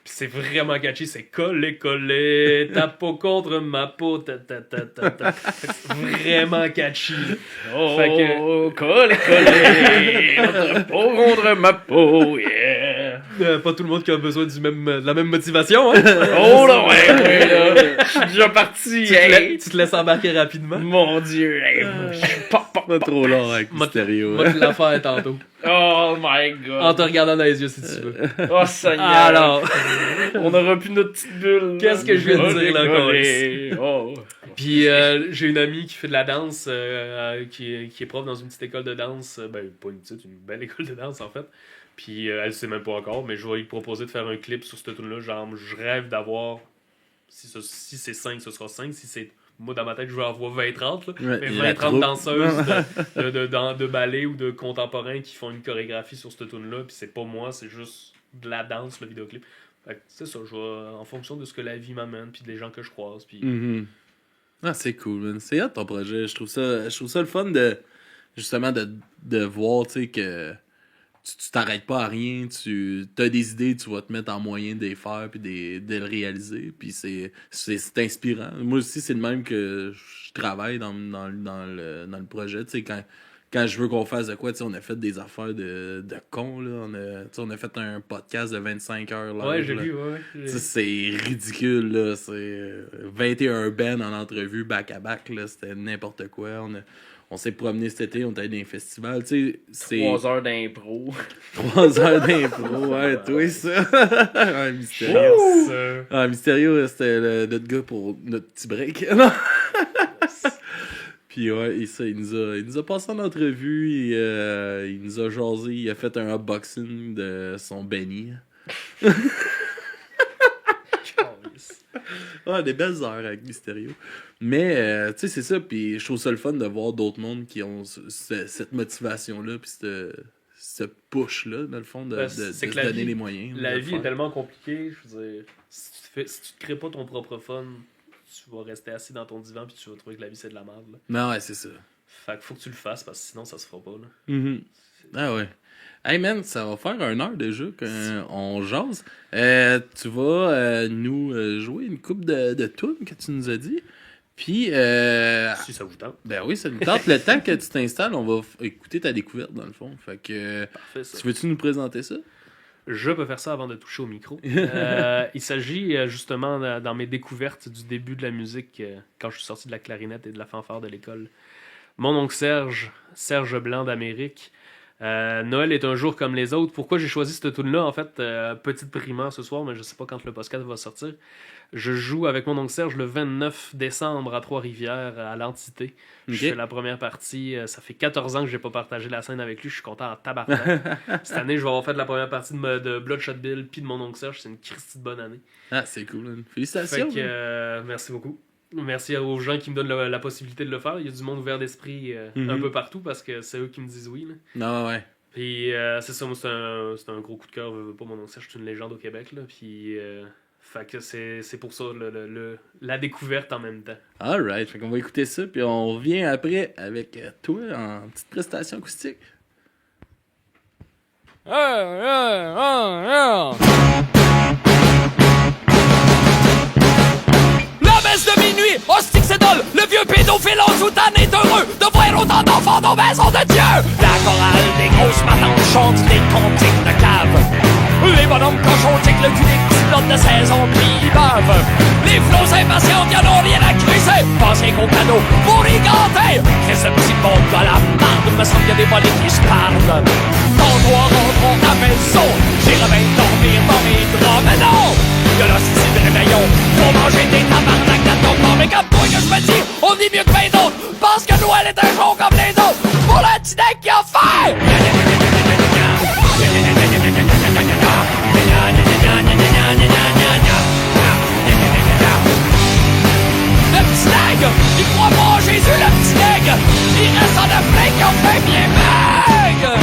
Speaker 4: Puis c'est vraiment catchy, c'est coller, ta peau contre ma peau. C'est vraiment catchy.
Speaker 3: Fait que, coller, ta peau contre ma peau, yeah.
Speaker 4: Pas tout le monde qui a besoin de la même motivation, hein.
Speaker 3: Oh là, ouais, là. Je suis déjà parti,
Speaker 4: Tu te laisses embarquer rapidement.
Speaker 3: Mon Dieu, hey,
Speaker 1: Pas trop long avec le stéréo.
Speaker 4: Moi, te la faire tantôt.
Speaker 3: Oh my god.
Speaker 4: En te regardant dans les yeux, si tu veux.
Speaker 3: Oh Seigneur.
Speaker 4: Alors,
Speaker 3: on aura plus notre petite bulle.
Speaker 4: Qu'est-ce que je viens de dire, là,
Speaker 3: Coller. Oh.
Speaker 4: puis j'ai une amie qui fait de la danse, qui est prof dans une petite école de danse. Ben, pas une petite, une belle école de danse, en fait. Puis elle sait même pas encore, mais je vais lui proposer de faire un clip sur cette tune-là. Genre, je rêve d'avoir. Si c'est 5, ce sera 5. Si c'est. Moi, dans ma tête, je veux avoir 20-30. Là,
Speaker 1: Ouais,
Speaker 4: mais
Speaker 1: et la
Speaker 4: 20-30
Speaker 1: troupe.
Speaker 4: danseuses de ballet ou de contemporains qui font une chorégraphie sur cette tune-là. Puis c'est pas moi, c'est juste de la danse, le vidéoclip. Fait que c'est ça, je vais en fonction de ce que la vie m'amène, puis des gens que je croise. Puis...
Speaker 1: Mhm. Ah, c'est cool, man. C'est hot ton projet. Je trouve ça le fun de justement de voir, tu sais, que tu t'arrêtes pas à rien, tu as des idées, tu vas te mettre en moyen de les faire puis de le réaliser. Puis c'est inspirant. Moi aussi, c'est de même que je travaille dans le projet. Tu sais, quand je veux qu'on fasse de quoi, tu sais, on a fait des affaires de cons, là. On a fait un podcast de 25 heures live.
Speaker 4: Ouais, j'ai
Speaker 1: là.
Speaker 4: vu, ouais.
Speaker 1: Tu sais, c'est ridicule, là. C'est 21 bands en entrevue, back-à-back, là. C'était n'importe quoi. On s'est promené cet été, on était dans un festival. Tu sais, c'est
Speaker 3: 3 heures d'impro.
Speaker 1: 3 heures d'impro, ouais, toi, ça. Ouais, Mysterio.
Speaker 4: Yes,
Speaker 1: Ah, Mysterio, c'était notre gars pour notre petit break. Non. Puis ouais, et ça, il nous a passé en entrevue, il nous a jasé, il a fait un unboxing de son Benny. Ah, des belles heures avec Mysterio. Mais, tu sais, c'est ça, puis je trouve ça le fun de voir d'autres mondes qui ont cette motivation-là, puis ce push-là, dans le fond, de
Speaker 4: c'est
Speaker 1: se
Speaker 4: que la
Speaker 1: donner
Speaker 4: vie-
Speaker 1: les moyens.
Speaker 4: La
Speaker 1: de le
Speaker 4: vie
Speaker 1: faire.
Speaker 4: est tellement compliquée, je veux dire, si tu te crées pas ton propre fun, tu vas rester assis dans ton divan puis tu vas trouver que la vie c'est de la merde. Là.
Speaker 1: Non, ouais, c'est ça.
Speaker 4: Fait que faut que tu le fasses parce que sinon ça se fera pas. Là.
Speaker 1: Mhm. Ah ouais. Hey man, ça va faire 1 heure déjà qu'on jase. Tu vas nous jouer une coupe de tunes que tu nous as dit. Puis,
Speaker 4: Si ça vous tente.
Speaker 1: ben oui, ça nous tente. Le temps que tu t'installes, on va écouter ta découverte dans le fond. Fait que,
Speaker 4: Parfait ça.
Speaker 1: tu veux-tu nous présenter ça?
Speaker 4: Je peux faire ça avant de toucher au micro. Il s'agit justement dans mes découvertes du début de la musique, quand je suis sorti de la clarinette et de la fanfare de l'école. Mon oncle Serge Blanc d'Amérique. Noël est un jour comme les autres. Pourquoi j'ai choisi cette tune-là? En fait, petite primaire ce soir, mais je sais pas quand le podcast va sortir. Je joue avec mon oncle Serge le 29 décembre à Trois-Rivières, à l'Entité.
Speaker 1: Ok.
Speaker 4: Je fais la première partie. Ça fait 14 ans que j'ai pas partagé la scène avec lui. Je suis content en tabarnak. Cette année, je vais avoir fait la première partie de Bloodshot Bill puis de mon oncle Serge. C'est une Christie de bonne année.
Speaker 1: Ah, c'est cool. Man.
Speaker 4: Fait
Speaker 1: Félicitations.
Speaker 4: que, merci beaucoup. Merci aux gens qui me donnent la possibilité de le faire. Il y a du monde ouvert d'esprit un peu partout parce que c'est eux qui me disent oui. Là.
Speaker 1: Non, ouais.
Speaker 4: Puis c'est ça, moi c'est un gros coup de cœur. Je veux pas mon oncle Serge, je suis une légende au Québec. Là. Puis fait que c'est pour ça la découverte en même temps.
Speaker 1: Alright. Fait qu'on va écouter ça, puis on revient après avec toi en petite prestation acoustique.
Speaker 5: La messe de minuit, hostie que c'est dole. Le vieux pédophile en soutane est heureux de voir autant d'enfants dans maison de Dieu. La chorale des grosses matantes chante des cantiques de cave. Les bonhommes cochons ticlent le cul des petits pilotes de saison puis ils bavent. Les flots impatients qui en ont rien à crisser pensent rien qu'au cadeau pour y ganter. Chris, ce petit monde de la marde, me semble qu'il y a des volets qui se parlent. Quand toi rentrons à maison, j'irai bien dormir dans mes draps. Mais non, y'a l'hostie de réveillon pour manger des tabarnak de ton corps. Mais comme toi que je me dis, on dit mieux que bien d'autres. Pense que Noël est un jour comme les autres. Pour le petit deck qui a fait. Le petit nègre, il croit pas en Jésus, le petit nègre. Il reste en plein qui ont fait bien maigre.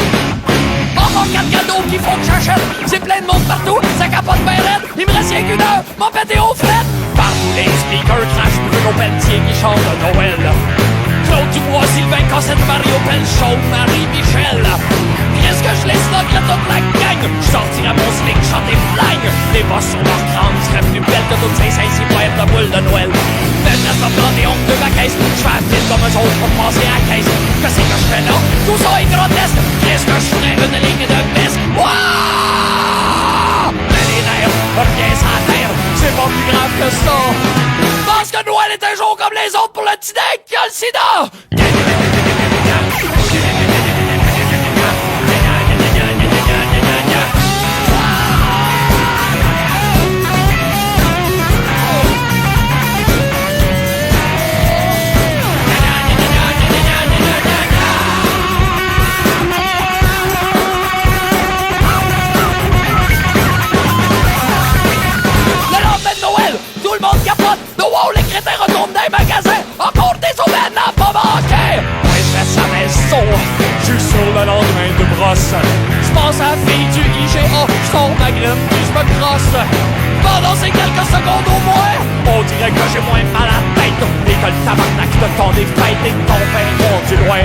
Speaker 5: Encore 4 cadeaux qu'il faut que j'achète. C'est plein de monde partout, ça capote bien raide. Il me reste rien qu'une heure, m'en péter aux frettes. Partout les speakers crash Bruno Pelletier qui chante Noël. Claude Dubois, Sylvain Cossette, Mario Pelchon, Marie-Michel. Qu'est-ce que je laisse là toute la gang? Je sortirai mon slick, chante des flingues. Les bosses sur leur crâne seraient plus belles que toutes ces 5-6 poètes de boules de Noël. Maintenant, je me des hontes de ma caisse. Je fais un fil comme eux autres pour passer à la caisse. Qu'est-ce que je fais là? Tout ça est grotesque. Qu'est-ce que je ferais une ligne de baisse? Wouah! Mais les nerfs, reviens sur la terre. C'est pas plus grave que ça. Pense que Noël est un jour comme les autres pour le petit deck qui a le sida. des magasins, encore des aubaines à pas manquer. Moi je fais sa maison, je suis sur le lendemain de brosse. Je pense à la fille du IGA, je sors ma graine puis je me crosse. Pendant ces quelques secondes au moins, on dirait que j'ai moins mal à la tête. Et que le tabarnak de ton des fêtes et de ton pain du loin.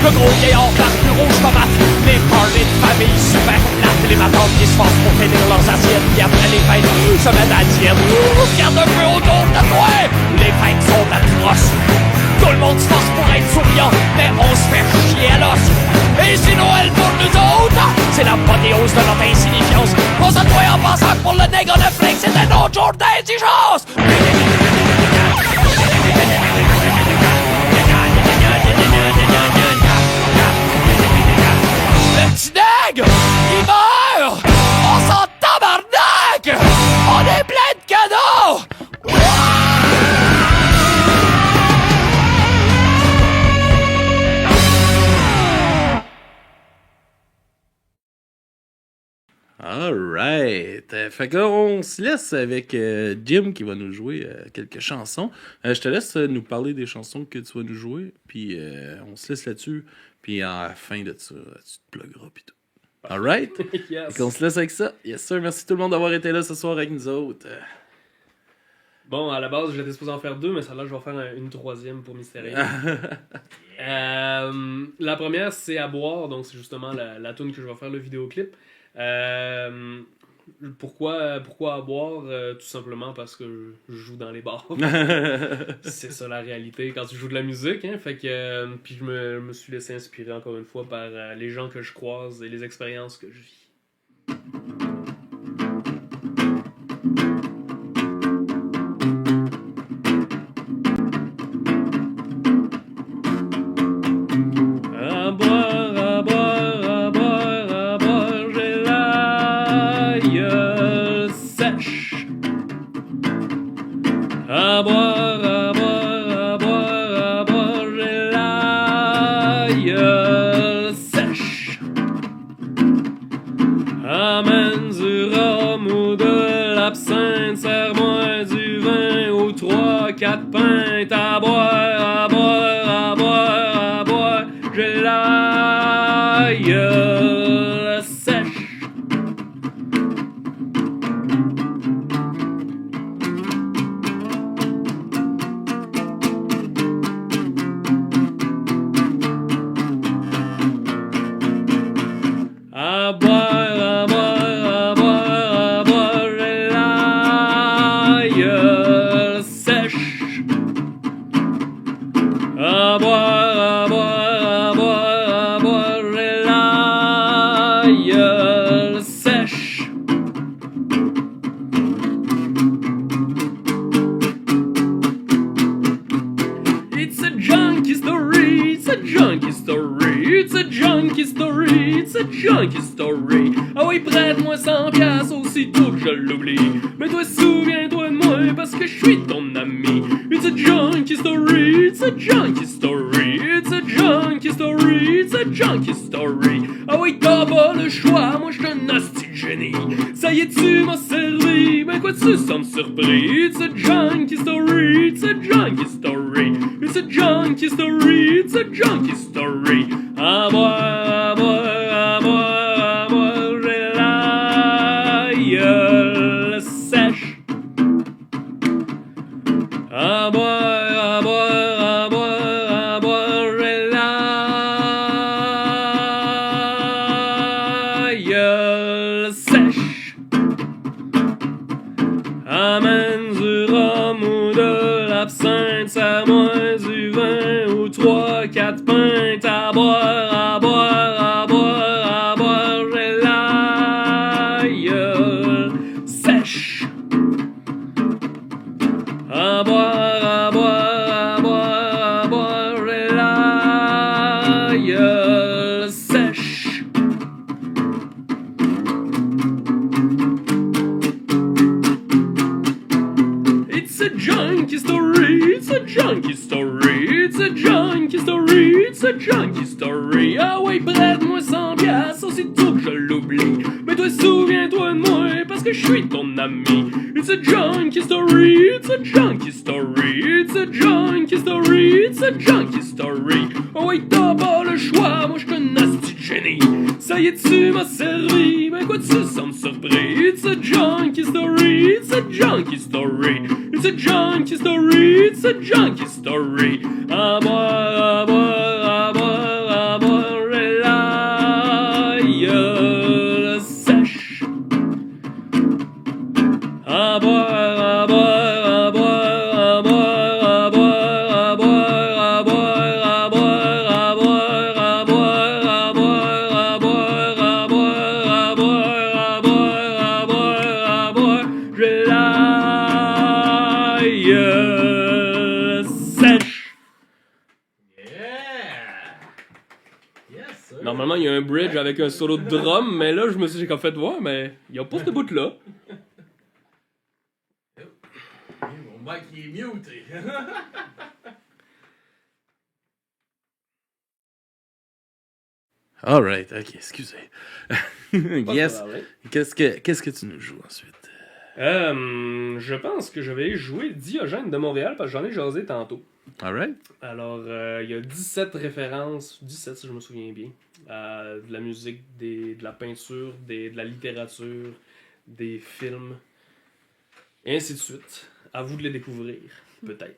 Speaker 5: Le gros vieillard barbu rouge tomate, les parties de famille super plates. Les matantes qui se forcent pour finir leurs assiettes. Puis après les fêtes, se mettent à la diète. Regarde un peu autour de toi, les fêtes sont atroces. Tout le monde se force pour être souriant, mais on se fait chier à l'os. Et si Noël pour nous autres, c'est l'apothéose de notre insignifiance. On se doit en pensant que pour le nègre de flingue, c'est un autre jour d'indigence. Le petit nègre, il meurt. On s'en tabarnak. On est plein de cadeaux.
Speaker 1: Alright. Fait que là, on se laisse avec Jim qui va nous jouer quelques chansons. Je te laisse nous parler des chansons que tu vas nous jouer, puis on se laisse là-dessus, puis à la fin de ça, tu te plugueras pis tout. Alright?
Speaker 4: Yes.
Speaker 1: Fait qu'on se laisse avec ça. Yes sir, merci tout le monde d'avoir été là ce soir avec nous autres.
Speaker 4: Bon, à la base, j'étais supposé en faire 2, mais celle-là, je vais faire une 3e pour Mystérieux. La première, c'est À boire, donc c'est justement la tune que je vais faire le vidéoclip. Pourquoi À boire? Tout simplement parce que je joue dans les bars. C'est ça la réalité quand tu joues de la musique. Hein? Fait que, puis je me suis laissé inspirer encore une fois par les gens que je croise et les expériences que je vis. À boire, à boire, à boire, à boire, j'ai la gueule sèche. À boire, à boire, à boire, à boire, j'ai la gueule sèche. Amène du rhum ou de l'absinthe, serre-moi du vin ou 3-4 pintes. À boire, à boire, à boire, à boire, j'ai la gueule sèche. À boire, à boire, à boire, à boire, j'ai la gueule sèche. À boire, à boire, à boire, à boire, j'ai la gueule sèche. It's a junkie story, it's a junkie story, it's a junkie story, it's a junkie story. Ah oui, prête-moi 100 piastres aussitôt que je l'oublie. Mais toi, souviens-toi de moi parce que je suis ton ami. It's a junkie story, it's a junkie story, it's a junkie story, it's a junkie story. Ah oui, t'as pas le choix, moi je suis un hostie de génie. Ça y est, tu m'as servi, ben quoi tu sembles surpris. It's a junkie story, it's a junkie story, it's a junkie story, it's a junkie story. À boire, à boire, à boire, à boire, j'ai la gueule sèche. À boire, à boire, à boire, à boire, j'ai la gueule sèche. Amène du rhum ou de l'absinthe, serre-moi du vin ou 3-4 pintes. À boire, à boire, à boire, à boire, j'ai la gueule sèche. À boire, à boire, à boire, à boire, j'ai la gueule sèche. It's a junkie story, it's a junkie story, it's a junkie story, it's a junkie story. Ah ouais, prête-moi 100 piastres aussitôt que je l'oublie. Mais toi, toi souviens-toi de moi, parce que je suis ton ami. It's a junkie story, it's a junkie story, it's a junkie story, it's a junkie story. Oh oui, t'as pas le choix, moi je suis un asti génie. Ça y est, tu m'as servi, ben quoi tu sembles surpris. It's a junkie story, it's a junkie story, it's a junkie story, it's a junkie story. À boire, à boire, à boire, à boire, et la gueule sèche. À boire, à boire, à boire, à boire, à boire, à boire, à boire, à boire, à boire, à boire, à boire, à boire, à boire, à boire, à boire, à boire, à boire, j'ai la gueule sèche. Normalement, il y a un bridge avec un solo de drum, mais là, j'ai comme fait voir, mais il y a pas ce bout-là.
Speaker 1: Mon mic il est muté. Alright, ok, excusez. Yes. Qu'est-ce que tu nous joues ensuite?
Speaker 4: Je pense que je vais jouer Diogène de Montréal parce que j'en ai jasé tantôt.
Speaker 1: Alright.
Speaker 4: Alors, il y a 17 références, 17 si je me souviens bien, de la musique, de la peinture, de la littérature, des films, et ainsi de suite. À vous de les découvrir, peut-être.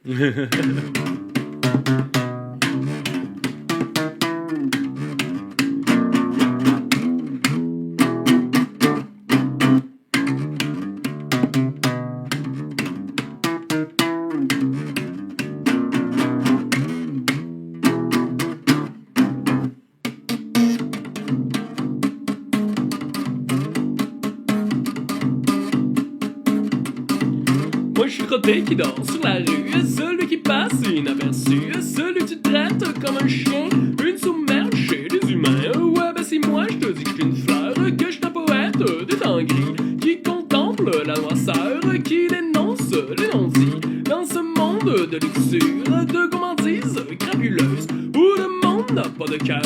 Speaker 4: Moi je suis crotté qui dort sur la rue, celui qui passe inaperçu, celui que tu traites comme un chien, une sous-merde chez les humains. Ouais ben c'est moi, je te dis que je suis une fleur, que je suis un poète des temps gris, qui contemple la noirceur, qui dénonce les non-dits, dans ce monde de luxure, de gourmandise crapuleuses, où le monde n'a pas de cœur,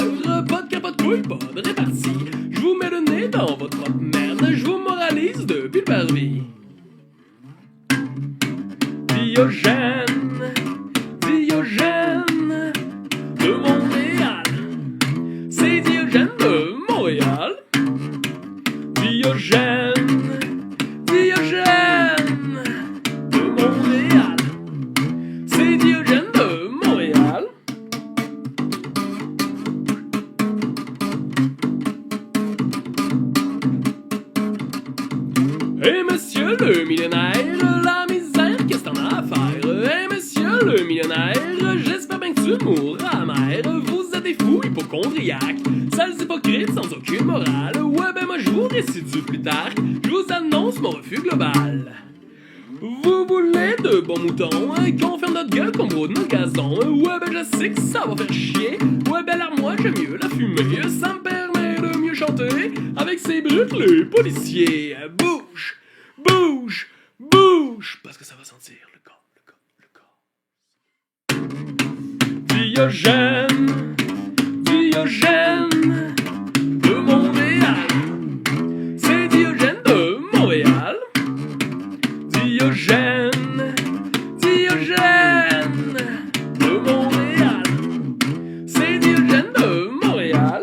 Speaker 4: pas de cœur, pas de couilles, pas de répartie. Je vous mets le nez dans votre propre merde, je vous moralise depuis le parvis. Diogène, Diogène de Montréal. C'est Diogène de Montréal. Diogène, Diogène de Montréal. C'est Diogène de Montréal. Et monsieur le millionnaire, la misère, qu'est-ce t'en as à faire? Et monsieur le millionnaire, j'espère bien que tu mourras amer. Vous êtes des fous hypochondriaques, sales hypocrites sans aucune morale. Ouais ben moi je vous récidue plus tard, je vous annonce mon refus global. Vous voulez de bons moutons, qu'on ferme notre gueule, qu'on brode notre gazon. Ouais ben je sais que ça va faire chier, ouais ben alors moi j'aime mieux la fumer. Ça me permet de mieux chanter avec ces brutes les policiers. Bouge, bouge, bouge, parce que ça va sentir le corps, le corps, le corps. Diogène, Diogène de Montréal. C'est Diogène de Montréal. Diogène, Diogène de Montréal. C'est Diogène de Montréal.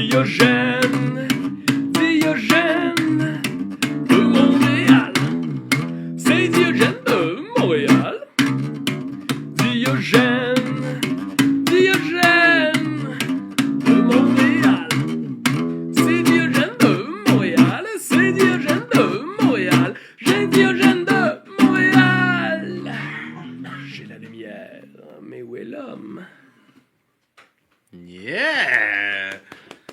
Speaker 4: Diogène, Diogène de Montréal. C'est Diogène de Montréal. Diogène, Diogène de Montréal. C'est Diogène de Montréal. C'est Diogène de Montréal. J'ai Diogène de Montréal. J'ai la lumière, mais où est l'homme?
Speaker 1: Yeah!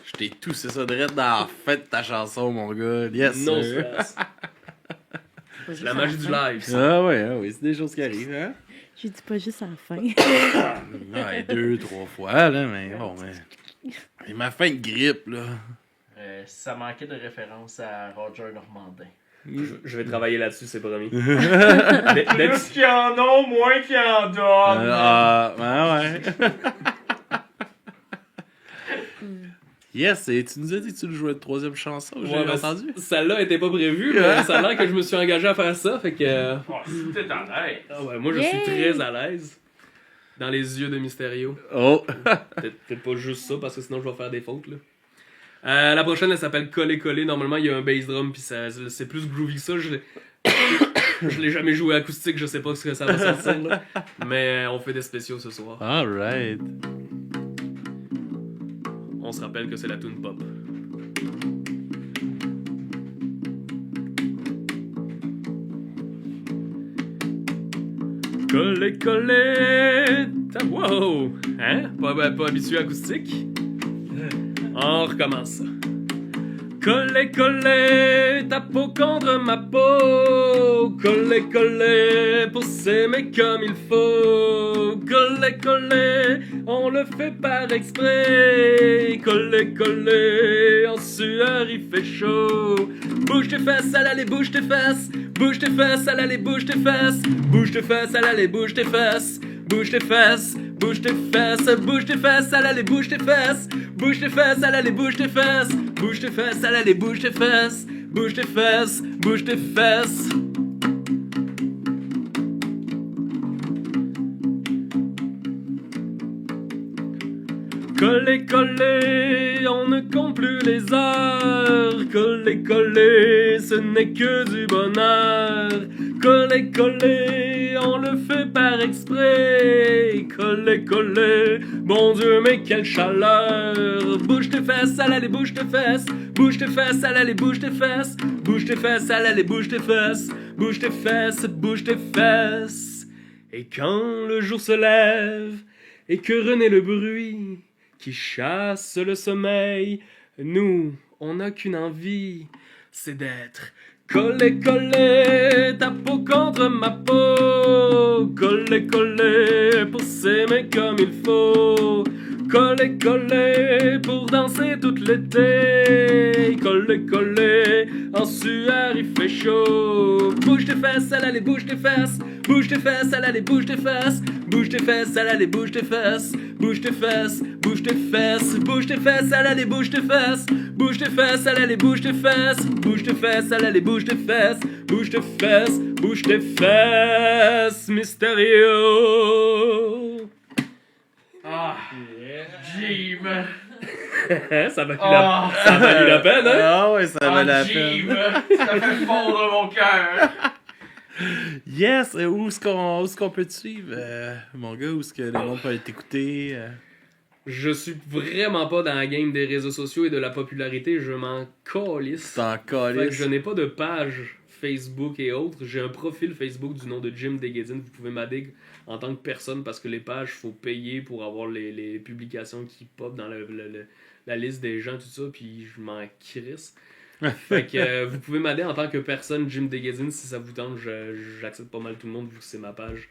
Speaker 1: Je t'ai toussé ça direct dans la fin de ta chanson, mon gars. Yes,
Speaker 4: Non
Speaker 1: sir.
Speaker 4: stress. C'est la magie du live, ça.
Speaker 1: Ah ouais, c'est des choses qui arrivent, hein?
Speaker 2: J'ai dit pas juste à la fin.
Speaker 1: Ouais, 2-3 fois, là, mais bon, mais... Et ma fin de grippe, là.
Speaker 3: Ça manquait de référence à Roger Normandin.
Speaker 4: Je vais travailler là-dessus, c'est promis.
Speaker 3: Plus qu'il y en a, moins qu'il y en donne.
Speaker 1: Ouais. Yes, et tu nous as dit que tu nous jouais de troisième chanson, j'ai
Speaker 4: Ouais, ben,
Speaker 1: entendu.
Speaker 4: Celle-là était pas prévue, mais ça a l'air que je me suis engagé à faire ça, fait que...
Speaker 3: Oh, si t'es en l'air.
Speaker 4: Ah ouais, moi je suis très à l'aise. Dans les yeux de Mysterio.
Speaker 1: Oh!
Speaker 4: Peut-être pas juste ça, parce que sinon je vais faire des fautes, là. La prochaine, elle s'appelle Coller Coller. Normalement, il y a un bass drum, puis c'est plus groovy que ça. Je l'ai jamais joué acoustique, je sais pas ce que ça va sortir, là. Mais on fait des spéciaux ce soir.
Speaker 1: Alright.
Speaker 4: On se rappelle que c'est la tune pop. Coller, coller. Wow! Hein? Pas habitué à acoustique? On recommence ça. Coller, coller, ta peau contre ma peau. Coller, coller, pour s'aimer comme il faut. Coller, coller, on le fait par exprès. Coller, coller, en sueur il fait chaud. Bouge tes fesses, à l'aller, bouge tes fesses. Bouge tes fesses, à l'aller, bouge tes fesses. Bouge tes fesses, à l'aller, bouge tes fesses. Bouge tes fesses, bouge tes fesses, bouge tes fesses, à l'aller, bouge tes fesses. Bouge tes fesses, à l'aller, bouge tes fesses. Bouge tes fesses, à l'aller, bouge tes fesses. Bouge tes fesses, bouge tes fesses. Coller, coller, on ne compte plus les heures. Coller, coller, ce n'est que du bonheur. Coller, coller, on le fait par exprès. Coller, coller, bon Dieu, mais quelle chaleur. Bouge tes fesses, à l'aller, bouge tes fesses. Bouge tes fesses, à l'aller, bouge tes fesses. Bouge tes fesses, à l'aller, bouge tes fesses. Bouge tes fesses, bouge tes fesses. Et quand le jour se lève et que renaît le bruit qui chasse le sommeil, nous, on n'a qu'une envie, c'est d'être collé, collé, ta peau contre ma peau. Collé, collé, pour s'aimer comme il faut. Collé, collé, pour danser tout l'été. Collé, collé, en sueur il fait chaud. Bouge tes fesses, à l'aller, bouge tes fesses. Bouge tes fesses, à l'aller, bouge tes fesses. Bouge tes fesses, à l'aller, bouge tes fesses. Bouge tes fesses, bouge tes fesses. Bouge tes fesses, à l'aller, bouge tes fesses. Bouge tes fesses, à l'aller, bouge tes fesses. Bouge tes fesses, à l'aller, bouge tes fesses. Bouge tes fesses, bouge tes fesses. Mysterio.
Speaker 3: Ah, Jim.
Speaker 4: Ça a valu la peine, hein?
Speaker 1: Ah ouais, ça valait la
Speaker 3: Jim,
Speaker 1: peine.
Speaker 3: ça fait fondre mon cœur.
Speaker 1: Yes, où est-ce qu'on peut te suivre, mon gars? Où est-ce que le monde peut t'écouter?
Speaker 4: Je suis vraiment pas dans la game des réseaux sociaux et de la popularité, je m'en calisse.
Speaker 1: T'en
Speaker 4: Fait que
Speaker 1: calisses.
Speaker 4: je n'ai pas de page Facebook et autres. J'ai un profil Facebook du nom de Jim Deguedin. Vous pouvez m'aider en tant que personne parce que les pages, faut payer pour avoir les publications qui pop dans la liste des gens, tout ça, puis je m'en crisse. Fait que vous pouvez m'aider en tant que personne, Jim Deguedin, si ça vous tente. J'accepte pas mal tout le monde vu que c'est ma page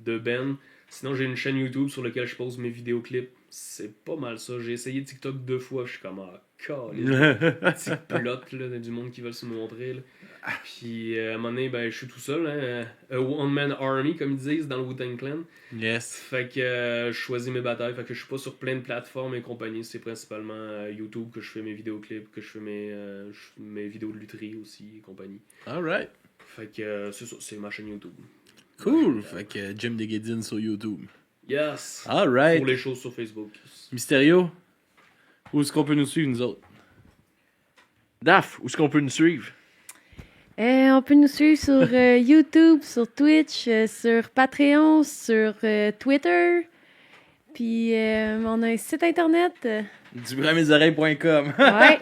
Speaker 4: de Ben. Sinon, j'ai une chaîne YouTube sur laquelle je pose mes vidéoclips. C'est pas mal ça. J'ai essayé TikTok 2 fois. Je suis comme, petit plot là, du monde qui veulent se montrer. Là. Puis à un moment donné, ben, je suis tout seul. Hein, a one-man army, comme ils disent dans le Wu-Tang Clan.
Speaker 1: Yes.
Speaker 4: Fait que je choisis mes batailles. Fait que je suis pas sur plein de plateformes et compagnie. C'est principalement YouTube que je fais mes vidéoclips, que je fais mes vidéos de lutherie aussi et compagnie.
Speaker 1: Alright.
Speaker 4: Fait que c'est ça, c'est ma chaîne YouTube.
Speaker 1: Cool. Fait que Jim Deguedin sur YouTube.
Speaker 4: Yes!
Speaker 1: Alright.
Speaker 4: Pour les choses sur Facebook.
Speaker 1: Mysterio, où est-ce qu'on peut nous suivre, nous autres?
Speaker 3: Daf, où est-ce qu'on peut nous suivre?
Speaker 2: On peut nous suivre sur YouTube, sur Twitch, sur Patreon, sur Twitter. Puis on a un site internet.
Speaker 1: Dubremesoreilles.com.
Speaker 2: Ouais.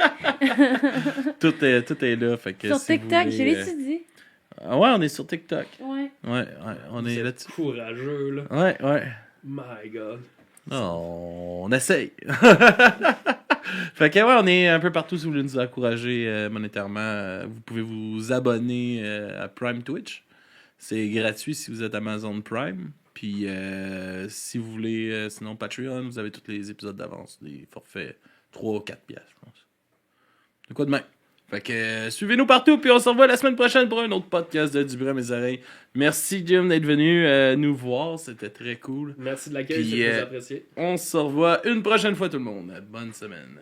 Speaker 1: tout est là. Fait que
Speaker 2: Sur
Speaker 1: si vous
Speaker 2: TikTok,
Speaker 1: voulez,
Speaker 2: je l'ai dit.
Speaker 1: Ah ouais, on est sur TikTok.
Speaker 2: Ouais.
Speaker 1: Ouais, on est là-dessus.
Speaker 4: Courageux, là.
Speaker 1: Ouais.
Speaker 4: My God.
Speaker 1: Oh, on essaye. Fait que ouais, on est un peu partout si vous voulez nous encourager monétairement. Vous pouvez vous abonner à Prime Twitch. C'est gratuit si vous êtes Amazon Prime. Puis si vous voulez, sinon Patreon, vous avez tous les épisodes d'avance, des forfaits 3 ou 4 piastres, je pense. De quoi de même? Fait que suivez-nous partout, puis on se revoit la semaine prochaine pour un autre podcast de Du bruit à mes oreilles. Merci Jim d'être venu nous voir, c'était très cool.
Speaker 4: Merci de l'accueil,
Speaker 1: Puis,
Speaker 4: c'est très apprécié.
Speaker 1: On se revoit une prochaine fois tout le monde. Bonne semaine.